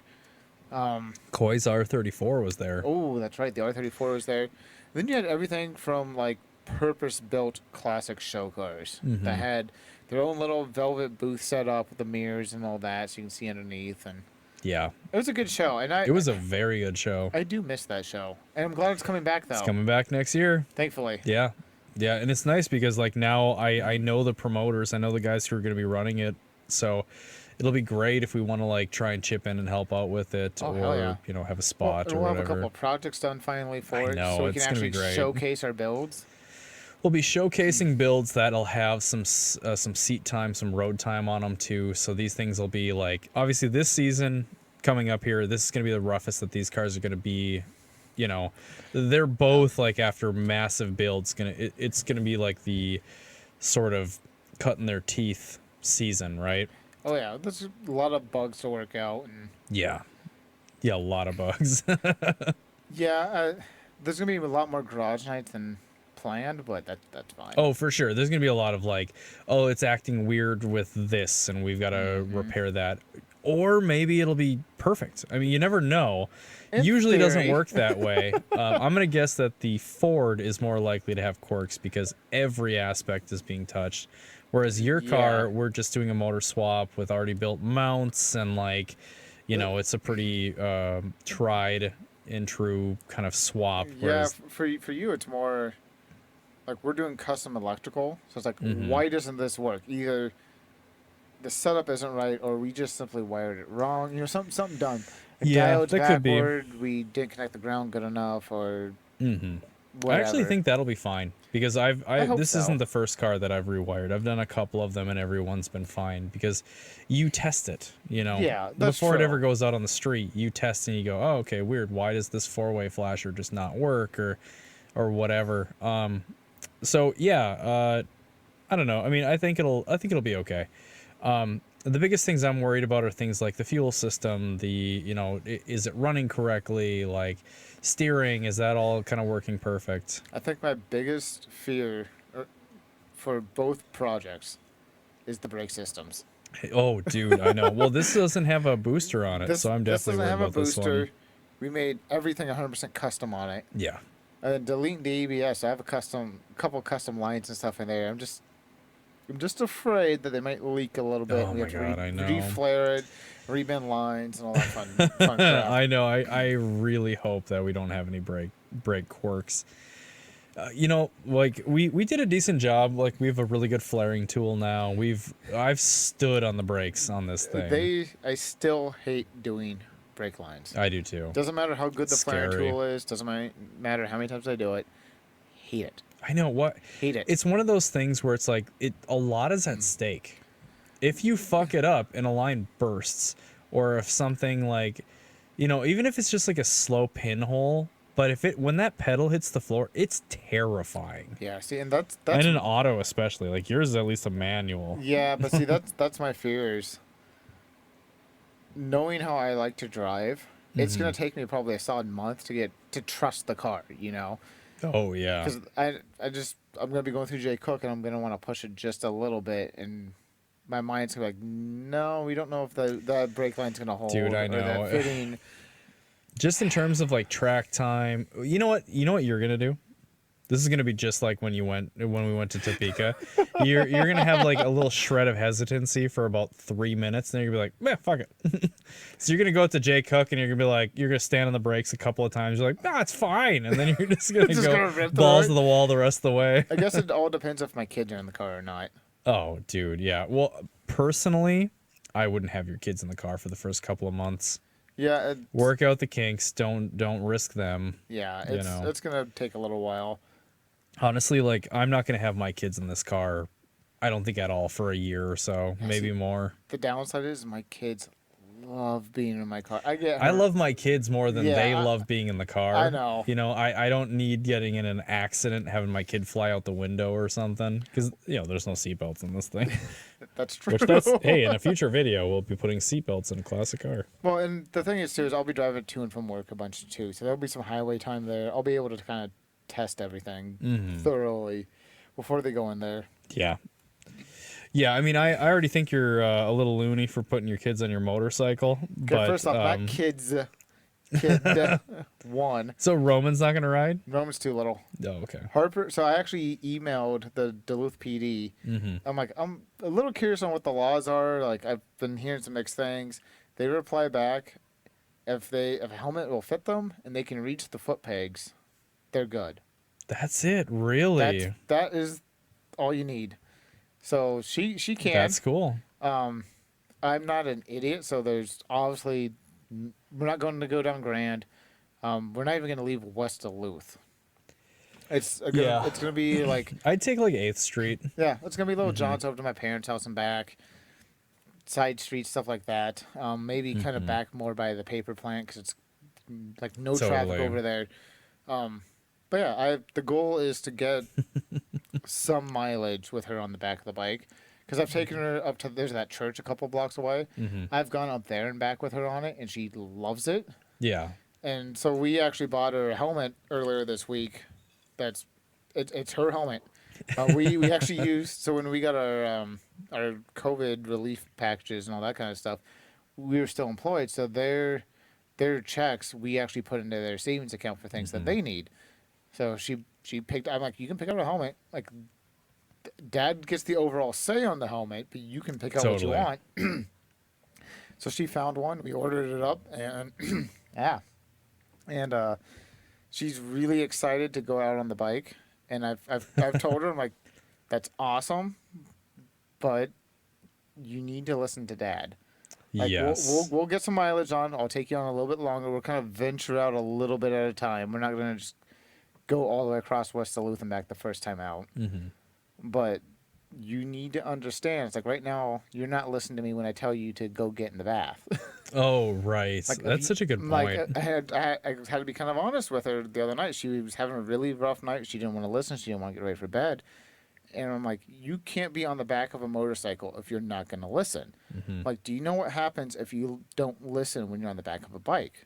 [SPEAKER 2] Koi's R34 was there.
[SPEAKER 3] Oh, that's right. The R34 was there. Then you had everything from like purpose-built classic show cars that had their own little velvet booth set up with the mirrors and all that, so you can see underneath. And
[SPEAKER 2] yeah,
[SPEAKER 3] it was a good show, and
[SPEAKER 2] it was a very good show.
[SPEAKER 3] I do miss that show, and I'm glad it's coming back though.
[SPEAKER 2] It's coming back next year,
[SPEAKER 3] thankfully.
[SPEAKER 2] Yeah, and it's nice because like now I know the promoters, I know the guys who are going to be running it, so it'll be great if we want to like try and chip in and help out with it, or have a spot or
[SPEAKER 3] we'll
[SPEAKER 2] whatever.
[SPEAKER 3] Have a couple of projects done finally for it, so we can actually showcase our builds.
[SPEAKER 2] We'll be showcasing builds that'll have some seat time, some road time on them too. So these things will be like, obviously this season coming up here, this is going to be the roughest that these cars are going to be. They're both like after massive builds. It's going to be like the sort of cutting their teeth season, right?
[SPEAKER 3] Oh yeah, there's a lot of bugs to work out. And
[SPEAKER 2] yeah, a lot of bugs.
[SPEAKER 3] There's going to be a lot more garage nights than planned, but that's fine.
[SPEAKER 2] Oh, for sure. There's gonna be a lot of like, oh, it's acting weird with this, and we've got to repair that, or maybe it'll be perfect. I mean, you never know. Usually doesn't work that way. I'm gonna guess that the Ford is more likely to have quirks because every aspect is being touched, whereas your car, we're just doing a motor swap with already built mounts, and like, it's a pretty tried and true kind of swap.
[SPEAKER 3] Whereas for you, it's more like we're doing custom electrical, so it's like, why doesn't this work? Either the setup isn't right, or we just simply wired it wrong. Something done. Diodes
[SPEAKER 2] that
[SPEAKER 3] backward,
[SPEAKER 2] could be.
[SPEAKER 3] We didn't connect the ground good enough, or
[SPEAKER 2] I actually think that'll be fine because this isn't the first car that I've rewired. I've done a couple of them, and everyone's been fine because you test it.
[SPEAKER 3] Yeah, that's
[SPEAKER 2] before
[SPEAKER 3] true.
[SPEAKER 2] it ever goes out on the street, you test and you go, oh, okay, weird. Why does this 4-way flasher just not work, or whatever? So yeah, I don't know. I mean, I think it'll be okay. The biggest things I'm worried about are things like the fuel system, is it running correctly? Like steering, is that all kind of working perfect?
[SPEAKER 3] I think my biggest fear for both projects is the brake systems.
[SPEAKER 2] Oh, dude, I know. Well, this doesn't have a booster on it, so I'm definitely worried about this one.
[SPEAKER 3] This doesn't have a booster. We made everything 100% custom on it.
[SPEAKER 2] Yeah.
[SPEAKER 3] And then deleting the ABS, I have a couple custom lines and stuff in there. I'm just afraid that they might leak a little bit.
[SPEAKER 2] Oh
[SPEAKER 3] we
[SPEAKER 2] my
[SPEAKER 3] have to
[SPEAKER 2] God, I know.
[SPEAKER 3] reflare it, rebend lines, and all that fun crap.
[SPEAKER 2] I know. I really hope that we don't have any brake quirks. Like we did a decent job. Like we have a really good flaring tool now. I've stood on the brakes on this thing.
[SPEAKER 3] I still hate doing brake lines.
[SPEAKER 2] I do too.
[SPEAKER 3] Doesn't matter how good the flaring
[SPEAKER 2] Scary.
[SPEAKER 3] tool is. Doesn't matter how many times I do it. Hate it.
[SPEAKER 2] I know what.
[SPEAKER 3] Hate it.
[SPEAKER 2] It's one of those things where it's like a lot is at stake. If you fuck it up and a line bursts, or if something like, even if it's just like a slow pinhole, but when that pedal hits the floor, it's terrifying.
[SPEAKER 3] Yeah, see, and that's
[SPEAKER 2] and an auto especially. Like yours is at least a manual.
[SPEAKER 3] Yeah, but see, that's my fears. Knowing how I like to drive, it's gonna take me probably a solid month to get to trust the car.
[SPEAKER 2] Oh yeah.
[SPEAKER 3] Because I'm gonna be going through Jay Cook and I'm gonna want to push it just a little bit, and my mind's gonna be like, no, we don't know if that brake line's gonna hold.
[SPEAKER 2] Dude, I
[SPEAKER 3] or
[SPEAKER 2] know.
[SPEAKER 3] that fitting.
[SPEAKER 2] Just in terms of like track time, you know what you're gonna do? This is gonna be just like when we went to Topeka. You're gonna have like a little shred of hesitancy for about 3 minutes, and then you're gonna be like, fuck it. So you're gonna go to Jay Cook and you're gonna be like, you're gonna stand on the brakes a couple of times. You're like, it's fine, and then you're just gonna go balls to the wall the rest of the way.
[SPEAKER 3] I guess it all depends if my kids are in the car or not.
[SPEAKER 2] Oh, dude, yeah. Well, personally, I wouldn't have your kids in the car for the first couple of months.
[SPEAKER 3] Yeah.
[SPEAKER 2] Work out the kinks. Don't risk them.
[SPEAKER 3] Yeah, it's gonna take a little while.
[SPEAKER 2] Honestly, like I'm not gonna have my kids in this car. I don't think at all for a year or so, maybe more.
[SPEAKER 3] The downside is my kids love being in my car. I
[SPEAKER 2] love my kids more than they love being in the car.
[SPEAKER 3] I know.
[SPEAKER 2] I don't need getting in an accident, having my kid fly out the window or something, because there's no seatbelts in this thing.
[SPEAKER 3] That's true.
[SPEAKER 2] Hey, in a future video, we'll be putting seatbelts in a classic car.
[SPEAKER 3] Well, and the thing is too is I'll be driving to and from work a bunch too, so there'll be some highway time there. I'll be able to kind of test everything thoroughly before they go in there.
[SPEAKER 2] Yeah. Yeah, I mean, I already think you're a little loony for putting your kids on your motorcycle. But
[SPEAKER 3] first off, not kid one.
[SPEAKER 2] So Roman's not gonna ride?
[SPEAKER 3] Roman's too little.
[SPEAKER 2] Oh, okay.
[SPEAKER 3] Harper. So I actually emailed the Duluth PD. I'm like, I'm a little curious on what the laws are. Like, I've been hearing some mixed things. They reply back, if a helmet will fit them and they can reach the foot pegs, they're good.
[SPEAKER 2] That's it, really.
[SPEAKER 3] That is all you need. So she can.
[SPEAKER 2] That's cool.
[SPEAKER 3] I'm not an idiot, so there's obviously we're not going to go down Grand. We're not even going to leave West Duluth. It's going to be like
[SPEAKER 2] I'd take like 8th Street.
[SPEAKER 3] Yeah, it's going to be Little John's over to my parents' house and back. Side streets, stuff like that. Maybe kind of back more by the paper plant because it's like no traffic over there. But yeah, the goal is to get some mileage with her on the back of the bike. Because I've taken her up to, there's that church a couple blocks away. I've gone up there and back with her on it, and she loves it.
[SPEAKER 2] Yeah.
[SPEAKER 3] And so we actually bought her a helmet earlier this week. It's her helmet. We actually used, so when we got our COVID relief packages and all that kind of stuff, we were still employed. So their checks we actually put into their savings account for things that they need. So she picked. I'm like, you can pick up a helmet. Like, Dad gets the overall say on the helmet, but you can pick out what you want. So she found one. We ordered it up, and and she's really excited to go out on the bike. And I've told her, I'm like, that's awesome, but you need to listen to Dad. Like,
[SPEAKER 2] yes.
[SPEAKER 3] We'll get some mileage on. I'll take you on a little bit longer. We'll kind of venture out a little bit at a time. We're not going to just go all the way across West Duluth and back the first time out. But you need to understand. It's like right now, you're not listening to me when I tell you to go get in the bath.
[SPEAKER 2] Oh, right. Like, that's such a good point.
[SPEAKER 3] Like, I had to be kind of honest with her the other night. She was having a really rough night. She didn't want to listen. She didn't want to get ready for bed. And I'm like, you can't be on the back of a motorcycle if you're not going to listen. Like, do you know what happens if you don't listen when you're on the back of a bike?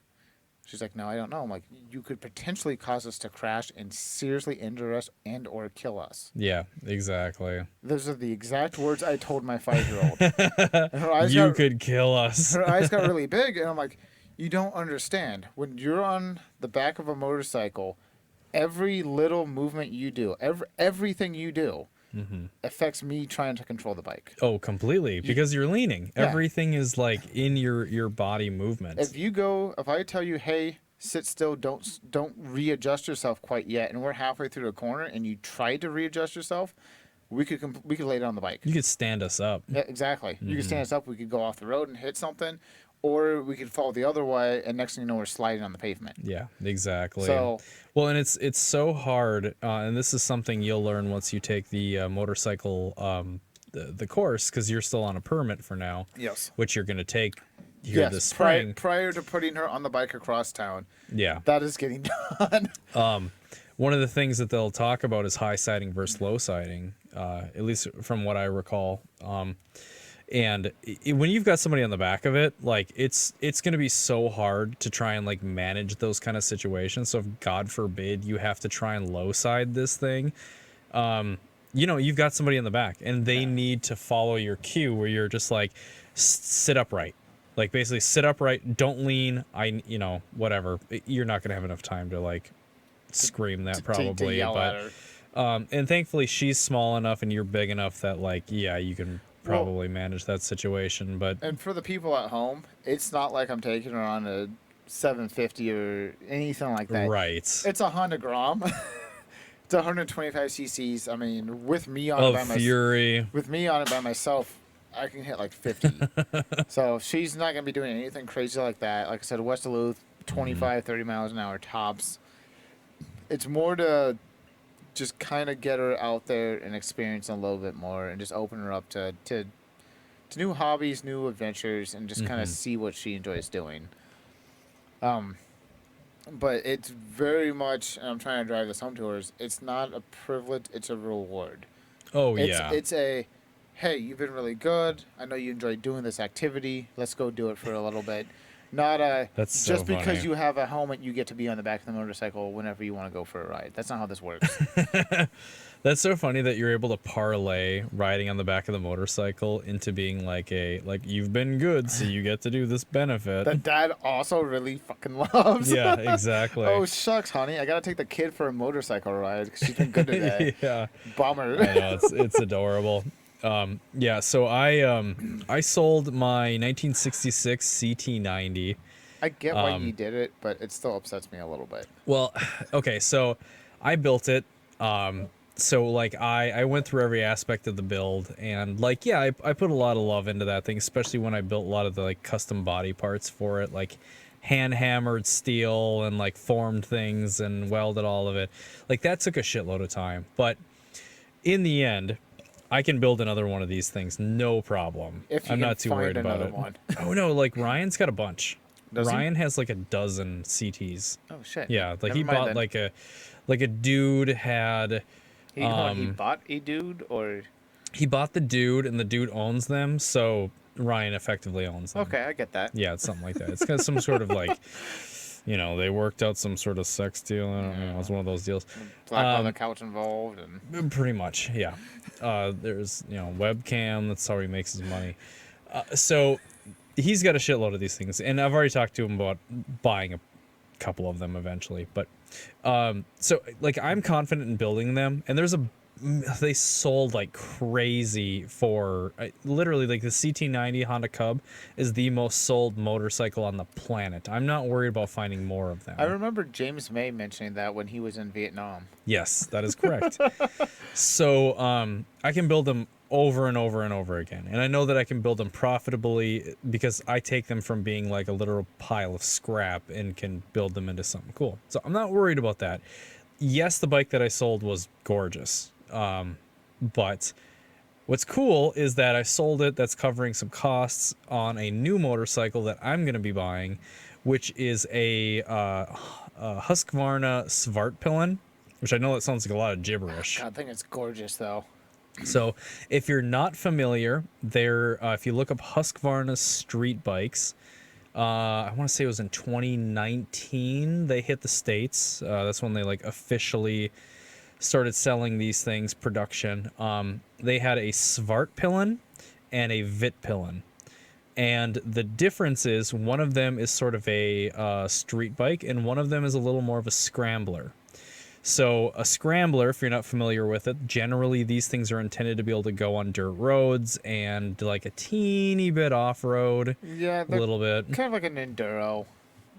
[SPEAKER 3] She's like, no, I don't know. I'm like, you could potentially cause us to crash and seriously injure us and or kill us.
[SPEAKER 2] Yeah, exactly.
[SPEAKER 3] Those are the exact words I told my 5-year-old. And her eyes
[SPEAKER 2] You could kill us.
[SPEAKER 3] her eyes got really big, and I'm like, you don't understand. When you're on the back of a motorcycle, every little movement you do, everything you do, affects me trying to control the bike.
[SPEAKER 2] Oh, completely. Because you're leaning.
[SPEAKER 3] Yeah.
[SPEAKER 2] Everything is like in your body movement.
[SPEAKER 3] If I tell you, hey, sit still, don't readjust yourself quite yet, and we're halfway through the corner, and you try to readjust yourself, we could lay down the bike.
[SPEAKER 2] You could stand us up.
[SPEAKER 3] Yeah, exactly. You could stand us up. We could go off the road and hit something, or we could fall the other way, and next thing you know, we're sliding on the pavement.
[SPEAKER 2] Yeah, exactly.
[SPEAKER 3] So,
[SPEAKER 2] well, and it's so hard, and this is something you'll learn once you take the motorcycle the course, because you're still on a permit for now.
[SPEAKER 3] yes.
[SPEAKER 2] Which you're going to take here this spring.
[SPEAKER 3] Prior to putting her on the bike across town.
[SPEAKER 2] Yeah.
[SPEAKER 3] That is getting done.
[SPEAKER 2] One of the things that they'll talk about is high siding versus low siding, at least from what I recall. And when you've got somebody on the back of it, like it's going to be so hard to try and like manage those kind of situations. So if God forbid you have to try and low side this thing, you've got somebody in the back and they need to follow your cue where you're just like, sit upright. Like basically sit upright, don't lean. Whatever. You're not going to have enough time to like scream that probably.
[SPEAKER 3] To yell at her.
[SPEAKER 2] And thankfully she's small enough and you're big enough that like, yeah, you can probably manage that situation. But
[SPEAKER 3] and for the people at home, it's not like I'm taking her on a 750 or anything like that.
[SPEAKER 2] Right.
[SPEAKER 3] It's a Honda Grom. It's 125 cc's. I mean, with me on it by myself, I can hit like 50. So she's not gonna be doing anything crazy like that. Like I said, West Duluth, 25, 30 miles an hour tops. It's more to just kind of get her out there and experience a little bit more and just open her up to new hobbies, new adventures, and just kind of see what she enjoys doing. But it's very much, and I'm trying to drive this home to her, it's not a privilege, it's a reward. It's a, hey, you've been really good. I know you enjoy doing this activity. Let's go do it for a little bit. Not
[SPEAKER 2] That's so
[SPEAKER 3] just because
[SPEAKER 2] funny.
[SPEAKER 3] you have a helmet, you get to be on the back of the motorcycle whenever you want to go for a ride. That's not how this works.
[SPEAKER 2] That's so funny that you're able to parlay riding on the back of the motorcycle into being like you've been good, so you get to do this benefit.
[SPEAKER 3] That dad also really fucking loves.
[SPEAKER 2] Yeah, exactly.
[SPEAKER 3] Oh, shucks, honey. I got to take the kid for a motorcycle ride because she's been good today.
[SPEAKER 2] Yeah.
[SPEAKER 3] Bummer.
[SPEAKER 2] I know, it's adorable. So I sold my 1966 CT90.
[SPEAKER 3] I get why you did it, but it still upsets me a little bit.
[SPEAKER 2] Well, okay, so I built it. So like I went through every aspect of the build, and like I put a lot of love into that thing, especially when I built a lot of the like custom body parts for it, like hand hammered steel and like formed things and welded all of it. Like that took a shitload of time, but in the end, I can build another one of these things, no problem. I'm not too worried about it.
[SPEAKER 3] One.
[SPEAKER 2] Oh no, like Ryan's got a bunch.
[SPEAKER 3] Does he?
[SPEAKER 2] Ryan has like a dozen CTs.
[SPEAKER 3] Oh shit.
[SPEAKER 2] Yeah, like
[SPEAKER 3] Never
[SPEAKER 2] he
[SPEAKER 3] mind
[SPEAKER 2] bought
[SPEAKER 3] then.
[SPEAKER 2] like a dude had.
[SPEAKER 3] He bought a dude, or
[SPEAKER 2] He bought the dude, and the dude owns them, so Ryan effectively owns them.
[SPEAKER 3] okay, I get that.
[SPEAKER 2] Yeah, it's something like that. It's got some sort of like, they worked out some sort of sex deal. I don't know. It's one of those deals.
[SPEAKER 3] Black on the couch involved, and
[SPEAKER 2] Pretty much, yeah. There's webcam. That's how he makes his money. So he's got a shitload of these things, and I've already talked to him about buying a couple of them eventually. But so like I'm confident in building them, and they sold like crazy for literally like the CT90 Honda Cub is the most sold motorcycle on the planet. I'm not worried about finding more of them.
[SPEAKER 3] I remember James May mentioning that when he was in Vietnam.
[SPEAKER 2] Yes, that is correct. So I can build them over and over and over again, and I know that I can build them profitably because I take them from being like a literal pile of scrap and can build them into something cool. So I'm not worried about that. Yes, the bike that I sold was gorgeous. But what's cool is that I sold it. That's covering some costs on a new motorcycle that I'm going to be buying, which is a Husqvarna Svartpillen, which I know that sounds like a lot of gibberish.
[SPEAKER 3] God, I think it's gorgeous though.
[SPEAKER 2] So if you're not familiar, if you look up Husqvarna street bikes, I want to say it was in 2019 they hit the States. That's when they like officially started selling these things production. They had a Svartpillen and a Vitpillen. And the difference is one of them is sort of a street bike and one of them is a little more of a scrambler. So a scrambler, if you're not familiar with it, generally these things are intended to be able to go on dirt roads and like a teeny bit off-road.
[SPEAKER 3] Yeah,
[SPEAKER 2] a little bit.
[SPEAKER 3] Kind of like an enduro,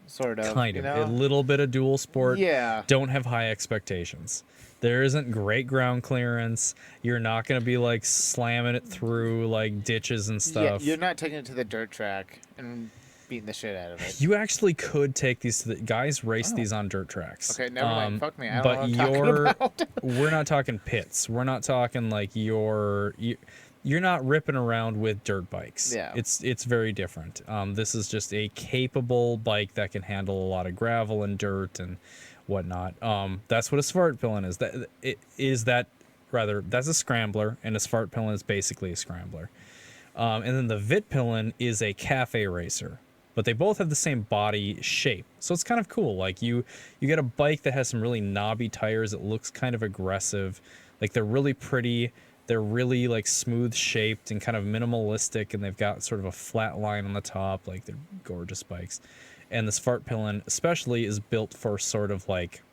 [SPEAKER 3] sort of.
[SPEAKER 2] Kind of.
[SPEAKER 3] You know?
[SPEAKER 2] A little bit of dual sport.
[SPEAKER 3] Yeah.
[SPEAKER 2] Don't have high expectations. There isn't great ground clearance. You're not going to be like slamming it through like ditches and stuff.
[SPEAKER 3] Yeah, you're not taking it to the dirt track and beating the shit out of it.
[SPEAKER 2] You actually could take these to the guys race these on dirt tracks.
[SPEAKER 3] Okay, never mind. Fuck me. I don't know what I'm talking about.
[SPEAKER 2] We're not talking pits. We're not talking like you're not ripping around with dirt bikes.
[SPEAKER 3] Yeah.
[SPEAKER 2] It's very different. This is just a capable bike that can handle a lot of gravel and dirt and whatnot. That's what a Svartpillen is. That's a scrambler, and a Svartpillen is basically a scrambler. And then the Vitpillen is a cafe racer. But they both have the same body shape. So it's kind of cool. Like you get a bike that has some really knobby tires. It looks kind of aggressive. Like they're really pretty. They're really like smooth shaped and kind of minimalistic. And they've got sort of a flat line on the top. Like they're gorgeous bikes. And the Svartpillen especially is built for sort of like,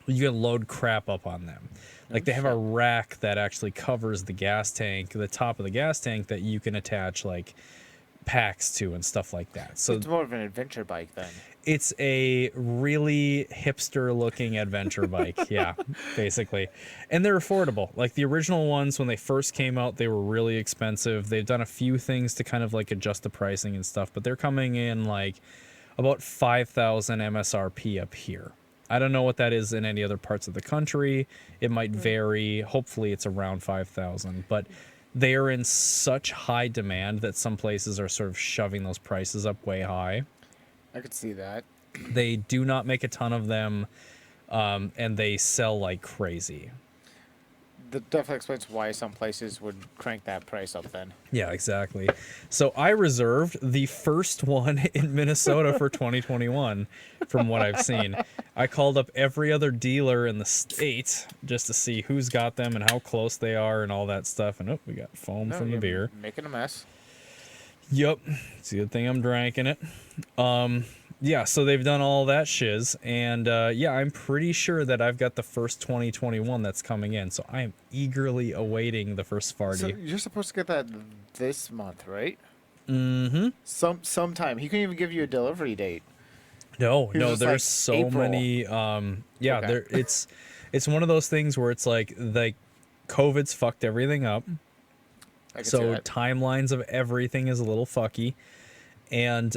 [SPEAKER 2] you can load crap up on them. Like they have a rack that actually covers the gas tank, the top of the gas tank, that you can attach like packs to and stuff like that. So
[SPEAKER 3] it's more of an adventure bike then.
[SPEAKER 2] It's a really hipster looking adventure bike. Yeah, basically. And they're affordable. Like the original ones, when they first came out, they were really expensive. They've done a few things to kind of like adjust the pricing and stuff, but they're coming in like about 5,000 MSRP up here. I don't know what that is in any other parts of the country. It might vary. Hopefully it's around 5,000, but they are in such high demand that some places are sort of shoving those prices up way high.
[SPEAKER 3] I could see that.
[SPEAKER 2] They do not make a ton of them, and they sell like crazy.
[SPEAKER 3] That definitely explains why some places would crank that price up then.
[SPEAKER 2] Yeah, exactly. So I reserved the first one in Minnesota for 2021 from what I've seen. I called up every other dealer in the state just to see who's got them and how close they are and all that stuff. And we got foam from the beer.
[SPEAKER 3] Making a mess.
[SPEAKER 2] Yep. It's a good thing I'm drinking it. Yeah, so they've done all that shiz, and yeah, I'm pretty sure that I've got the first 2021 that's coming in, so I am eagerly awaiting the first Farty.
[SPEAKER 3] So you're supposed to get that this month, right?
[SPEAKER 2] Mm-hmm.
[SPEAKER 3] Sometime. He couldn't even give you a delivery date.
[SPEAKER 2] No,
[SPEAKER 3] There's
[SPEAKER 2] like so April. Many. Yeah, okay. It's one of those things where it's like COVID's fucked everything up. So timelines of everything is a little fucky. And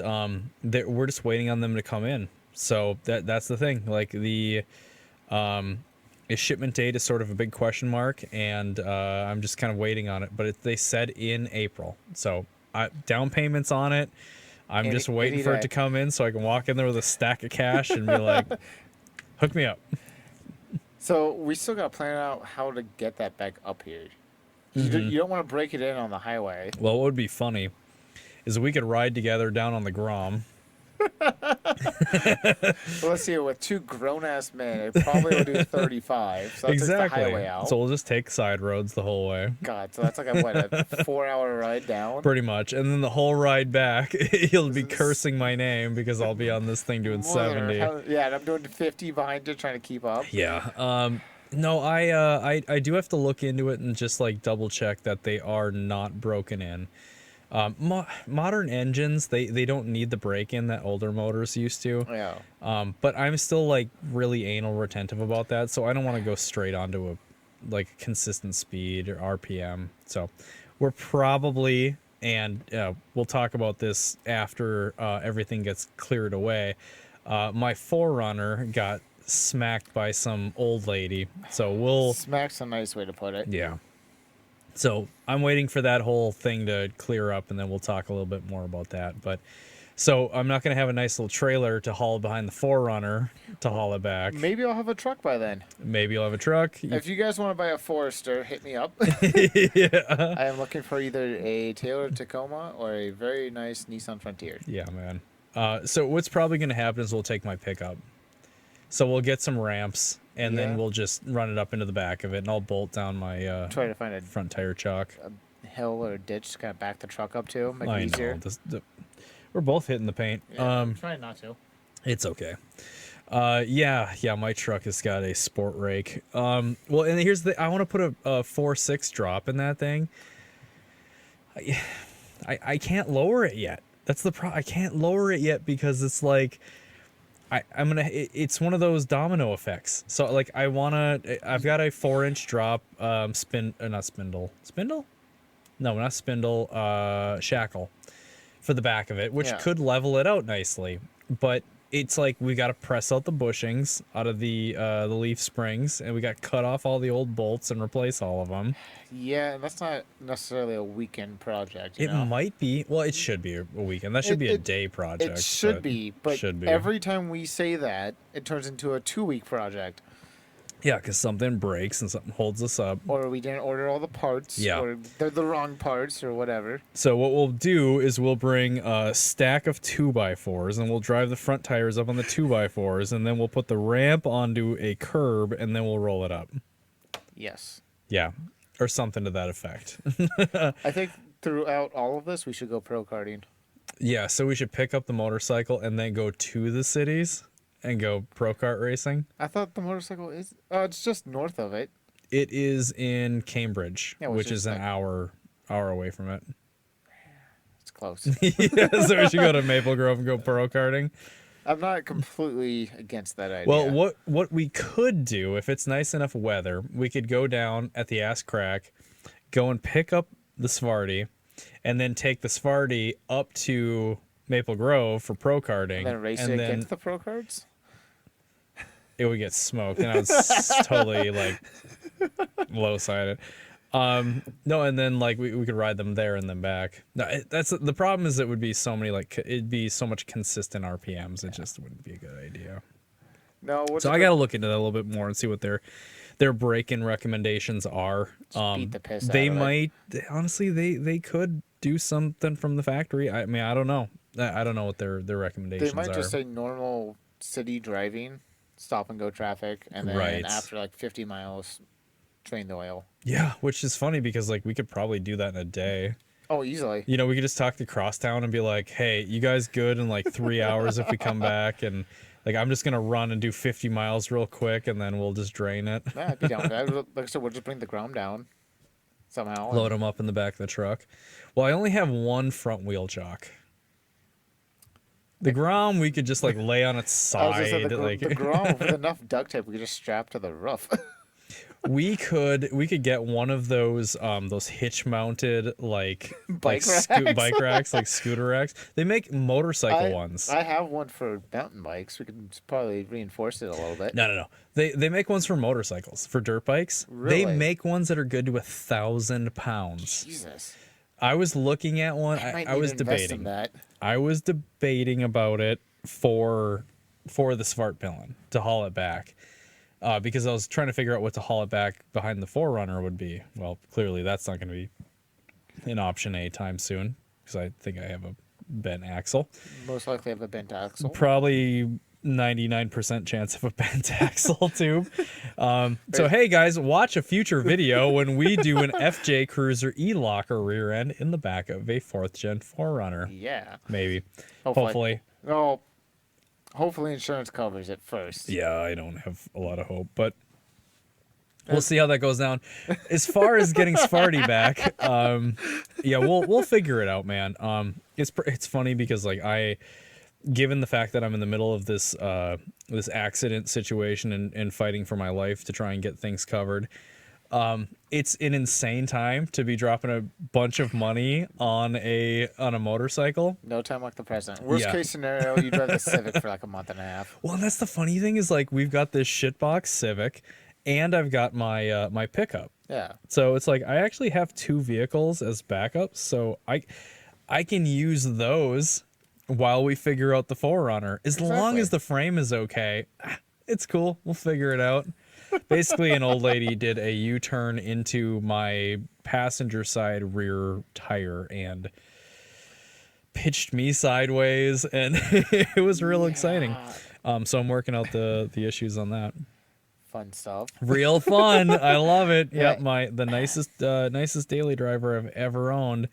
[SPEAKER 2] we're just waiting on them to come in. So that's the thing. Like the shipment date is sort of a big question mark, and I'm just kind of waiting on it. But they said in April, so down payments on it. I'm just waiting for it to come in so I can walk in there with a stack of cash and be like, hook me up.
[SPEAKER 3] So we still got to plan out how to get that back up here. Mm-hmm. You don't want to break it in on the highway.
[SPEAKER 2] Well, what would be funny is we could ride together down on the Grom.
[SPEAKER 3] Well, let's see. With two grown-ass men, it probably will do 35. So
[SPEAKER 2] exactly.
[SPEAKER 3] The highway out.
[SPEAKER 2] So we'll just take side roads the whole way.
[SPEAKER 3] God, so that's like a 4-hour ride down?
[SPEAKER 2] Pretty much. And then the whole ride back, he'll be cursing my name because I'll be on this thing doing 70.
[SPEAKER 3] Yeah, and I'm doing 50 behind you trying to keep up.
[SPEAKER 2] Yeah. No, I do have to look into it and just like double check that they are not broken in. Modern engines, they don't need the break-in that older motors used to.
[SPEAKER 3] Yeah.
[SPEAKER 2] But I'm still like really anal retentive about that, so I don't want to go straight onto a consistent speed or RPM. So we're probably, and we'll talk about this after everything gets cleared away. My 4Runner got smacked by some old lady, so we'll.
[SPEAKER 3] Smack's a nice way to put it.
[SPEAKER 2] Yeah. So I'm waiting for that whole thing to clear up, and then we'll talk a little bit more about that. But so I'm not going to have a nice little trailer to haul behind the 4Runner to haul it back.
[SPEAKER 3] Maybe I'll have a truck by then.
[SPEAKER 2] Maybe you'll have a truck.
[SPEAKER 3] If you guys want to buy a Forester, hit me up.
[SPEAKER 2] Yeah.
[SPEAKER 3] I am looking for either a Taylor Tacoma or a very nice Nissan Frontier.
[SPEAKER 2] Yeah, man. So what's probably going to happen is we'll take my pickup. So we'll get some ramps, and then we'll just run it up into the back of it, and I'll bolt down my
[SPEAKER 3] Try to find a
[SPEAKER 2] front tire chock.
[SPEAKER 3] hill or a ditch to kind of back the truck up to, make it easier.
[SPEAKER 2] We're both hitting the paint.
[SPEAKER 3] Yeah, I'm trying not to.
[SPEAKER 2] It's okay. Yeah, my truck has got a sport rake. Well, and here's I want to put a 4.6 drop in that thing. I can't lower it yet. That's the problem. I can't lower it yet because it's like it's one of those domino effects. So like I've got a 4-inch drop not spindle. Spindle? No, not spindle, shackle for the back of it, which could level it out nicely. But it's like we got to press out the bushings out of the leaf springs, and we got to cut off all the old bolts and replace all of them.
[SPEAKER 3] Yeah, that's not necessarily a weekend project.
[SPEAKER 2] It might be. Well, it should be a weekend. That should be a day project.
[SPEAKER 3] It should be, but every time we say that, it turns into a 2-week project.
[SPEAKER 2] Yeah, because something breaks and something holds us up.
[SPEAKER 3] Or we didn't order all the parts.
[SPEAKER 2] Yeah.
[SPEAKER 3] Or they're the wrong parts or whatever.
[SPEAKER 2] So what we'll do is we'll bring a stack of 2x4s, and we'll drive the front tires up on the 2x4s, and then we'll put the ramp onto a curb, and then we'll roll it up.
[SPEAKER 3] Yes.
[SPEAKER 2] Yeah, or something to that effect.
[SPEAKER 3] I think throughout all of this, we should go pro karting.
[SPEAKER 2] Yeah, so we should pick up the motorcycle and then go to the cities and go pro kart racing.
[SPEAKER 3] I thought the motorcycle is... it's just north of it.
[SPEAKER 2] It is in Cambridge, which is an hour away from it.
[SPEAKER 3] It's close.
[SPEAKER 2] Yeah, so we should go to Maple Grove and go pro karting.
[SPEAKER 3] I'm not completely against that idea.
[SPEAKER 2] Well, what we could do, if it's nice enough weather, we could go down at the ass crack, go and pick up the Svarty, and then take the Svarty up to Maple Grove for pro karting.
[SPEAKER 3] And then race it against the pro karts?
[SPEAKER 2] It would get smoked, and I was totally like low-sided. No, and then like we could ride them there and then back. No, that's the problem. Is it would be so many it'd be so much consistent RPMs. It just wouldn't be a good idea.
[SPEAKER 3] No,
[SPEAKER 2] so I got to look into that a little bit more and see what their break-in recommendations are.
[SPEAKER 3] Beat the piss out
[SPEAKER 2] they
[SPEAKER 3] of
[SPEAKER 2] might honestly they could do something from the factory. I mean, I don't know. I don't know what their recommendations are.
[SPEAKER 3] They might just say normal city driving, stop and go traffic, and then after like 50 miles, drain the oil.
[SPEAKER 2] Yeah, which is funny because like we could probably do that in a day.
[SPEAKER 3] Oh, easily.
[SPEAKER 2] You know, we could just talk to Crosstown and be like, "Hey, you guys good in like 3 hours if we come back?" And like, I'm just gonna run and do 50 miles real quick, and then we'll just drain it.
[SPEAKER 3] Yeah, I'd be down with that. Like I said, we'll just bring the Grom down somehow.
[SPEAKER 2] Load them up in the back of the truck. Well, I only have one front wheel chock. The Grom we could just like lay on its side.
[SPEAKER 3] The Grom with enough duct tape we could just strap to the roof.
[SPEAKER 2] we could get one of those hitch mounted bike racks, like scooter racks. They make motorcycle ones.
[SPEAKER 3] I have one for mountain bikes. We could probably reinforce it a little bit.
[SPEAKER 2] No. They make ones for motorcycles, for dirt bikes.
[SPEAKER 3] Really?
[SPEAKER 2] They make ones that are good to 1,000 pounds.
[SPEAKER 3] Jesus.
[SPEAKER 2] I was looking at one. I was debating
[SPEAKER 3] that.
[SPEAKER 2] I was debating about it for the Svart Pillin to haul it back. Because I was trying to figure out what to haul it back behind the 4Runner would be. Well, clearly that's not going to be an option anytime soon because I think I have a bent axle.
[SPEAKER 3] Most likely have a bent axle.
[SPEAKER 2] Probably 99% chance of a bent axle tube. So hey guys, watch a future video when we do an FJ Cruiser E-Locker rear end in the back of a 4th gen 4Runner.
[SPEAKER 3] Yeah.
[SPEAKER 2] Maybe. Hopefully.
[SPEAKER 3] No. Hopefully insurance covers it first.
[SPEAKER 2] Yeah, I don't have a lot of hope, but we'll see how that goes down. As far as getting Svarty back, yeah, we'll figure it out, man. It's funny because like given the fact that I'm in the middle of this accident situation and fighting for my life to try and get things covered, it's an insane time to be dropping a bunch of money on a motorcycle.
[SPEAKER 3] No time like the present. Worst case scenario, you drive the Civic for like a month and a half.
[SPEAKER 2] Well, that's the funny thing is like we've got this shitbox Civic, and I've got my my pickup.
[SPEAKER 3] Yeah.
[SPEAKER 2] So it's like I actually have 2 vehicles as backups, so I can use those while we figure out the 4Runner. As long
[SPEAKER 3] Exactly.
[SPEAKER 2] as the frame is okay, it's cool. We'll figure it out. Basically, an old lady did a U-turn into my passenger side rear tire and pitched me sideways, and it was real exciting. So I'm working out the issues on that.
[SPEAKER 3] Fun stuff.
[SPEAKER 2] Real fun. I love it.
[SPEAKER 3] Yeah.
[SPEAKER 2] Yep, the nicest daily driver I've ever owned,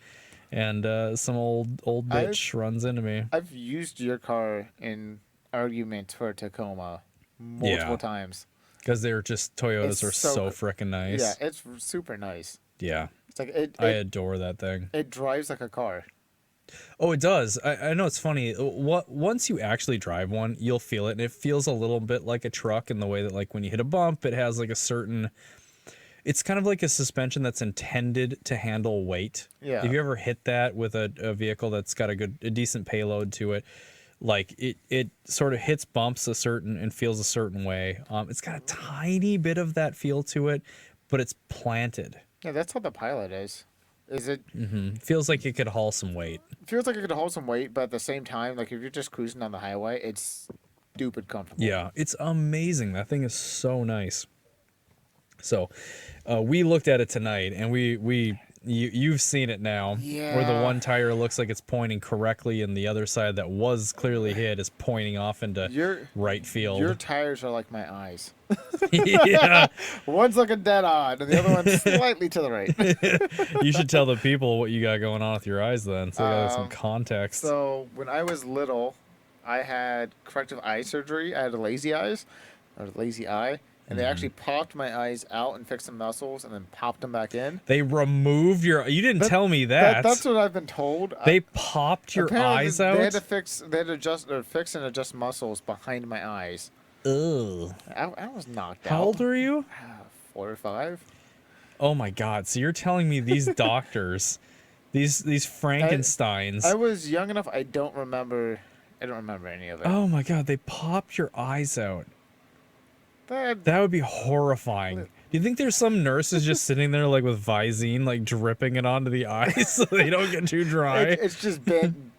[SPEAKER 2] and some old bitch runs into me.
[SPEAKER 3] I've used your car in arguments for Tacoma multiple times.
[SPEAKER 2] Because they're just Toyotas are so freaking nice.
[SPEAKER 3] Yeah, it's super nice.
[SPEAKER 2] Yeah.
[SPEAKER 3] It's like
[SPEAKER 2] I adore that thing.
[SPEAKER 3] It drives like a car.
[SPEAKER 2] Oh, it does. I know it's funny. Once you actually drive one, you'll feel it, and it feels a little bit like a truck in the way that, like, when you hit a bump, it has like a certain. It's kind of like a suspension that's intended to handle weight.
[SPEAKER 3] Yeah.
[SPEAKER 2] If you ever hit that with a vehicle that's got a decent payload to it, like it sort of hits bumps and feels a certain way. It's got a tiny bit of that feel to it, but it's planted.
[SPEAKER 3] Yeah, that's how the Pilot is. Is it?
[SPEAKER 2] Feels like it could haul some weight.
[SPEAKER 3] Feels like it could hold some weight, but at the same time, like if you're just cruising on the highway, it's stupid comfortable.
[SPEAKER 2] Yeah, it's amazing. That thing is so nice. So, we looked at it tonight, and you've seen it now.
[SPEAKER 3] Yeah.
[SPEAKER 2] Where the one tire looks like it's pointing correctly, and the other side that was clearly hit is pointing off into right field.
[SPEAKER 3] Your tires are like my eyes.
[SPEAKER 2] Yeah.
[SPEAKER 3] One's looking dead on, and the other one's slightly to the right.
[SPEAKER 2] You should tell the people what you got going on with your eyes then, so they got some context.
[SPEAKER 3] So when I was little, I had corrective eye surgery. I had a lazy eye, and they actually popped my eyes out and fixed some muscles, and then popped them back in.
[SPEAKER 2] They removed your. You didn't tell me that.
[SPEAKER 3] That's what I've been told.
[SPEAKER 2] They popped your eyes out.
[SPEAKER 3] They had to fix and adjust muscles behind my eyes.
[SPEAKER 2] Ugh.
[SPEAKER 3] I was knocked out.
[SPEAKER 2] How old were you?
[SPEAKER 3] 4 or 5.
[SPEAKER 2] Oh my God! So you're telling me these doctors, these Frankensteins?
[SPEAKER 3] I was young enough. I don't remember any of it.
[SPEAKER 2] Oh my God! They popped your eyes out.
[SPEAKER 3] That
[SPEAKER 2] That would be horrifying. Do you think there's some nurses just sitting there like with Visine, like dripping it onto the eyes so they don't get too dry?
[SPEAKER 3] it's just Ben.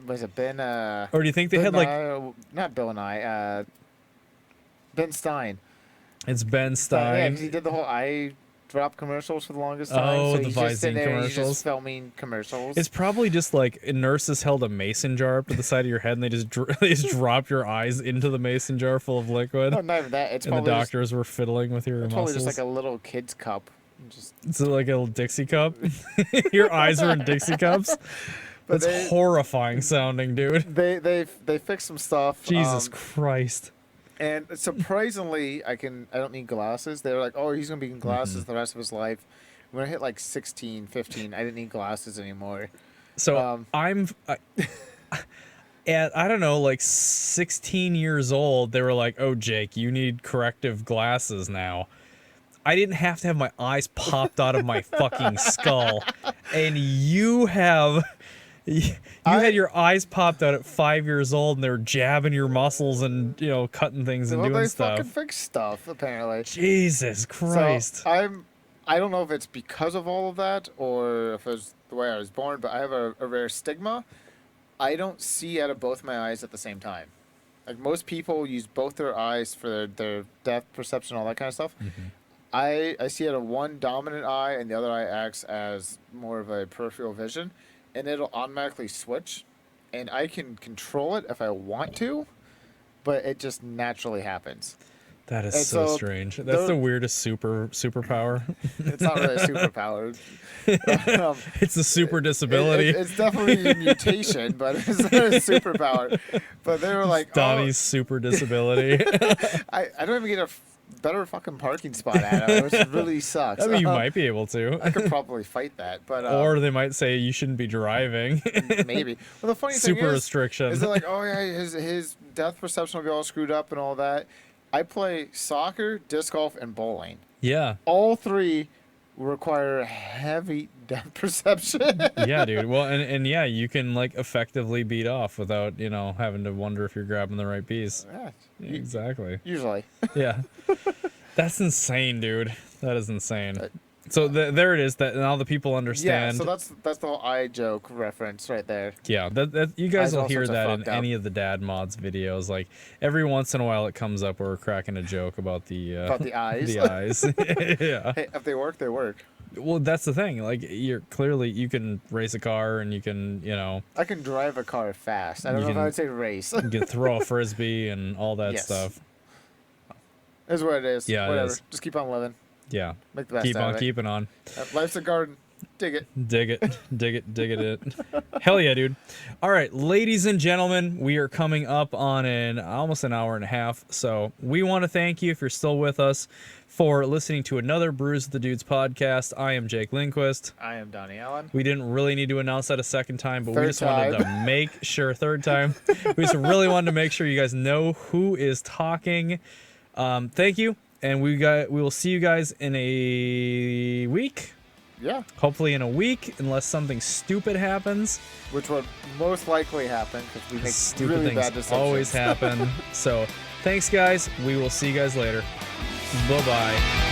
[SPEAKER 3] Was it Ben?
[SPEAKER 2] Or do you think they
[SPEAKER 3] Ben
[SPEAKER 2] had like
[SPEAKER 3] not Bill and I. Ben Stein.
[SPEAKER 2] it's Ben
[SPEAKER 3] Yeah,
[SPEAKER 2] Stein?
[SPEAKER 3] 'cause he did the whole eye drop commercials for the longest time.
[SPEAKER 2] Oh,
[SPEAKER 3] so
[SPEAKER 2] the
[SPEAKER 3] he's just sitting
[SPEAKER 2] Visine
[SPEAKER 3] there, he's
[SPEAKER 2] commercials.
[SPEAKER 3] just filming commercials.
[SPEAKER 2] It's probably just like nurses held a mason jar up to the side of your head and they just dropped your eyes into the mason jar full of liquid.
[SPEAKER 3] no, not even that. It's
[SPEAKER 2] And the
[SPEAKER 3] probably
[SPEAKER 2] doctors were fiddling with your
[SPEAKER 3] it's
[SPEAKER 2] muscles.
[SPEAKER 3] probably just like a little kid's cup. Just
[SPEAKER 2] It's like a little Dixie cup. Your eyes are in Dixie cups.
[SPEAKER 3] But
[SPEAKER 2] That's horrifying sounding, dude.
[SPEAKER 3] they fixed some stuff.
[SPEAKER 2] Jesus Christ.
[SPEAKER 3] And surprisingly, I don't need glasses. They were like, oh, he's going to be in glasses the rest of his life. When I hit like 16, 15, I didn't need glasses anymore.
[SPEAKER 2] So at I don't know, like 16 years old, they were like, "Oh, Jake, you need corrective glasses now." I didn't have to have my eyes popped out of my fucking skull, and you have. You had your eyes popped out at 5 years old, and they're jabbing your muscles and cutting things and doing
[SPEAKER 3] they
[SPEAKER 2] stuff.
[SPEAKER 3] fucking fix stuff apparently.
[SPEAKER 2] Jesus Christ!
[SPEAKER 3] So I don't know if it's because of all of that or if it's the way I was born, but I have a rare stigma. I don't see out of both my eyes at the same time. Like most people use both their eyes for their depth perception, all that kind of stuff. I see out of one dominant eye, and the other eye acts as more of a peripheral vision. And it'll automatically switch, and I can control it if I want to, but it just naturally happens.
[SPEAKER 2] That is
[SPEAKER 3] And
[SPEAKER 2] so
[SPEAKER 3] so
[SPEAKER 2] strange. That's the weirdest superpower.
[SPEAKER 3] It's not really a superpower.
[SPEAKER 2] It's a super disability.
[SPEAKER 3] It's definitely a mutation, but it's not a superpower. But they were like,
[SPEAKER 2] Donnie's super disability.
[SPEAKER 3] I don't even get a better fucking parking spot at it, which really sucks.
[SPEAKER 2] I mean, you might be able to.
[SPEAKER 3] I could probably fight that, but
[SPEAKER 2] or they might say you shouldn't be driving.
[SPEAKER 3] maybe. Well, the funny
[SPEAKER 2] Super
[SPEAKER 3] thing
[SPEAKER 2] restriction.
[SPEAKER 3] is they're like, oh yeah, his depth perception will be all screwed up and all that. I play soccer, disc golf, and bowling.
[SPEAKER 2] Yeah.
[SPEAKER 3] All three require heavy depth perception.
[SPEAKER 2] Yeah, dude. Well, and yeah, you can like effectively beat off without having to wonder if you're grabbing the right piece.
[SPEAKER 3] Yeah,
[SPEAKER 2] Exactly.
[SPEAKER 3] usually.
[SPEAKER 2] Yeah. That's insane, dude. That is insane. So there it is. That now the people
[SPEAKER 3] Yeah,
[SPEAKER 2] understand.
[SPEAKER 3] so that's the whole eye joke reference right there.
[SPEAKER 2] Yeah, that you guys
[SPEAKER 3] Eyes
[SPEAKER 2] will
[SPEAKER 3] all
[SPEAKER 2] hear
[SPEAKER 3] sorts of
[SPEAKER 2] that in
[SPEAKER 3] fucked up.
[SPEAKER 2] any of the dad mods videos. Like every once in a while, it comes up where we're cracking a joke about the
[SPEAKER 3] eyes.
[SPEAKER 2] The eyes. Yeah.
[SPEAKER 3] Hey, if they work, they work.
[SPEAKER 2] Well, that's the thing. Like you can race a car and you can
[SPEAKER 3] I can drive a car fast. I don't
[SPEAKER 2] You
[SPEAKER 3] know if
[SPEAKER 2] can-
[SPEAKER 3] I would say race.
[SPEAKER 2] you can throw a frisbee and all that
[SPEAKER 3] Yes.
[SPEAKER 2] stuff.
[SPEAKER 3] Is what it is.
[SPEAKER 2] Yeah, it
[SPEAKER 3] Whatever.
[SPEAKER 2] is.
[SPEAKER 3] Just keep on living.
[SPEAKER 2] Yeah.
[SPEAKER 3] Make the best
[SPEAKER 2] Keep
[SPEAKER 3] out
[SPEAKER 2] on
[SPEAKER 3] of it.
[SPEAKER 2] keeping on.
[SPEAKER 3] Life's a garden. Dig it.
[SPEAKER 2] Dig it, dig it, dig it. Hell yeah, dude. All right, ladies and gentlemen, we are coming up on almost an hour and a half. So we want to thank you if you're still with us for listening to another Brews with the Dudes podcast. I am Jake Lindquist.
[SPEAKER 3] I am Donnie Allen.
[SPEAKER 2] We didn't really need to announce that a second time, but we
[SPEAKER 3] Third
[SPEAKER 2] just wanted to make sure, third time. We just really wanted to make sure you guys know who is talking. Thank you. And we will see you guys in a week.
[SPEAKER 3] Yeah.
[SPEAKER 2] Hopefully in a week, unless something stupid happens.
[SPEAKER 3] Which would most likely happen because we make
[SPEAKER 2] Stupid
[SPEAKER 3] really
[SPEAKER 2] things
[SPEAKER 3] bad decisions.
[SPEAKER 2] always happen. So thanks, guys. We will see you guys later. Bye-bye.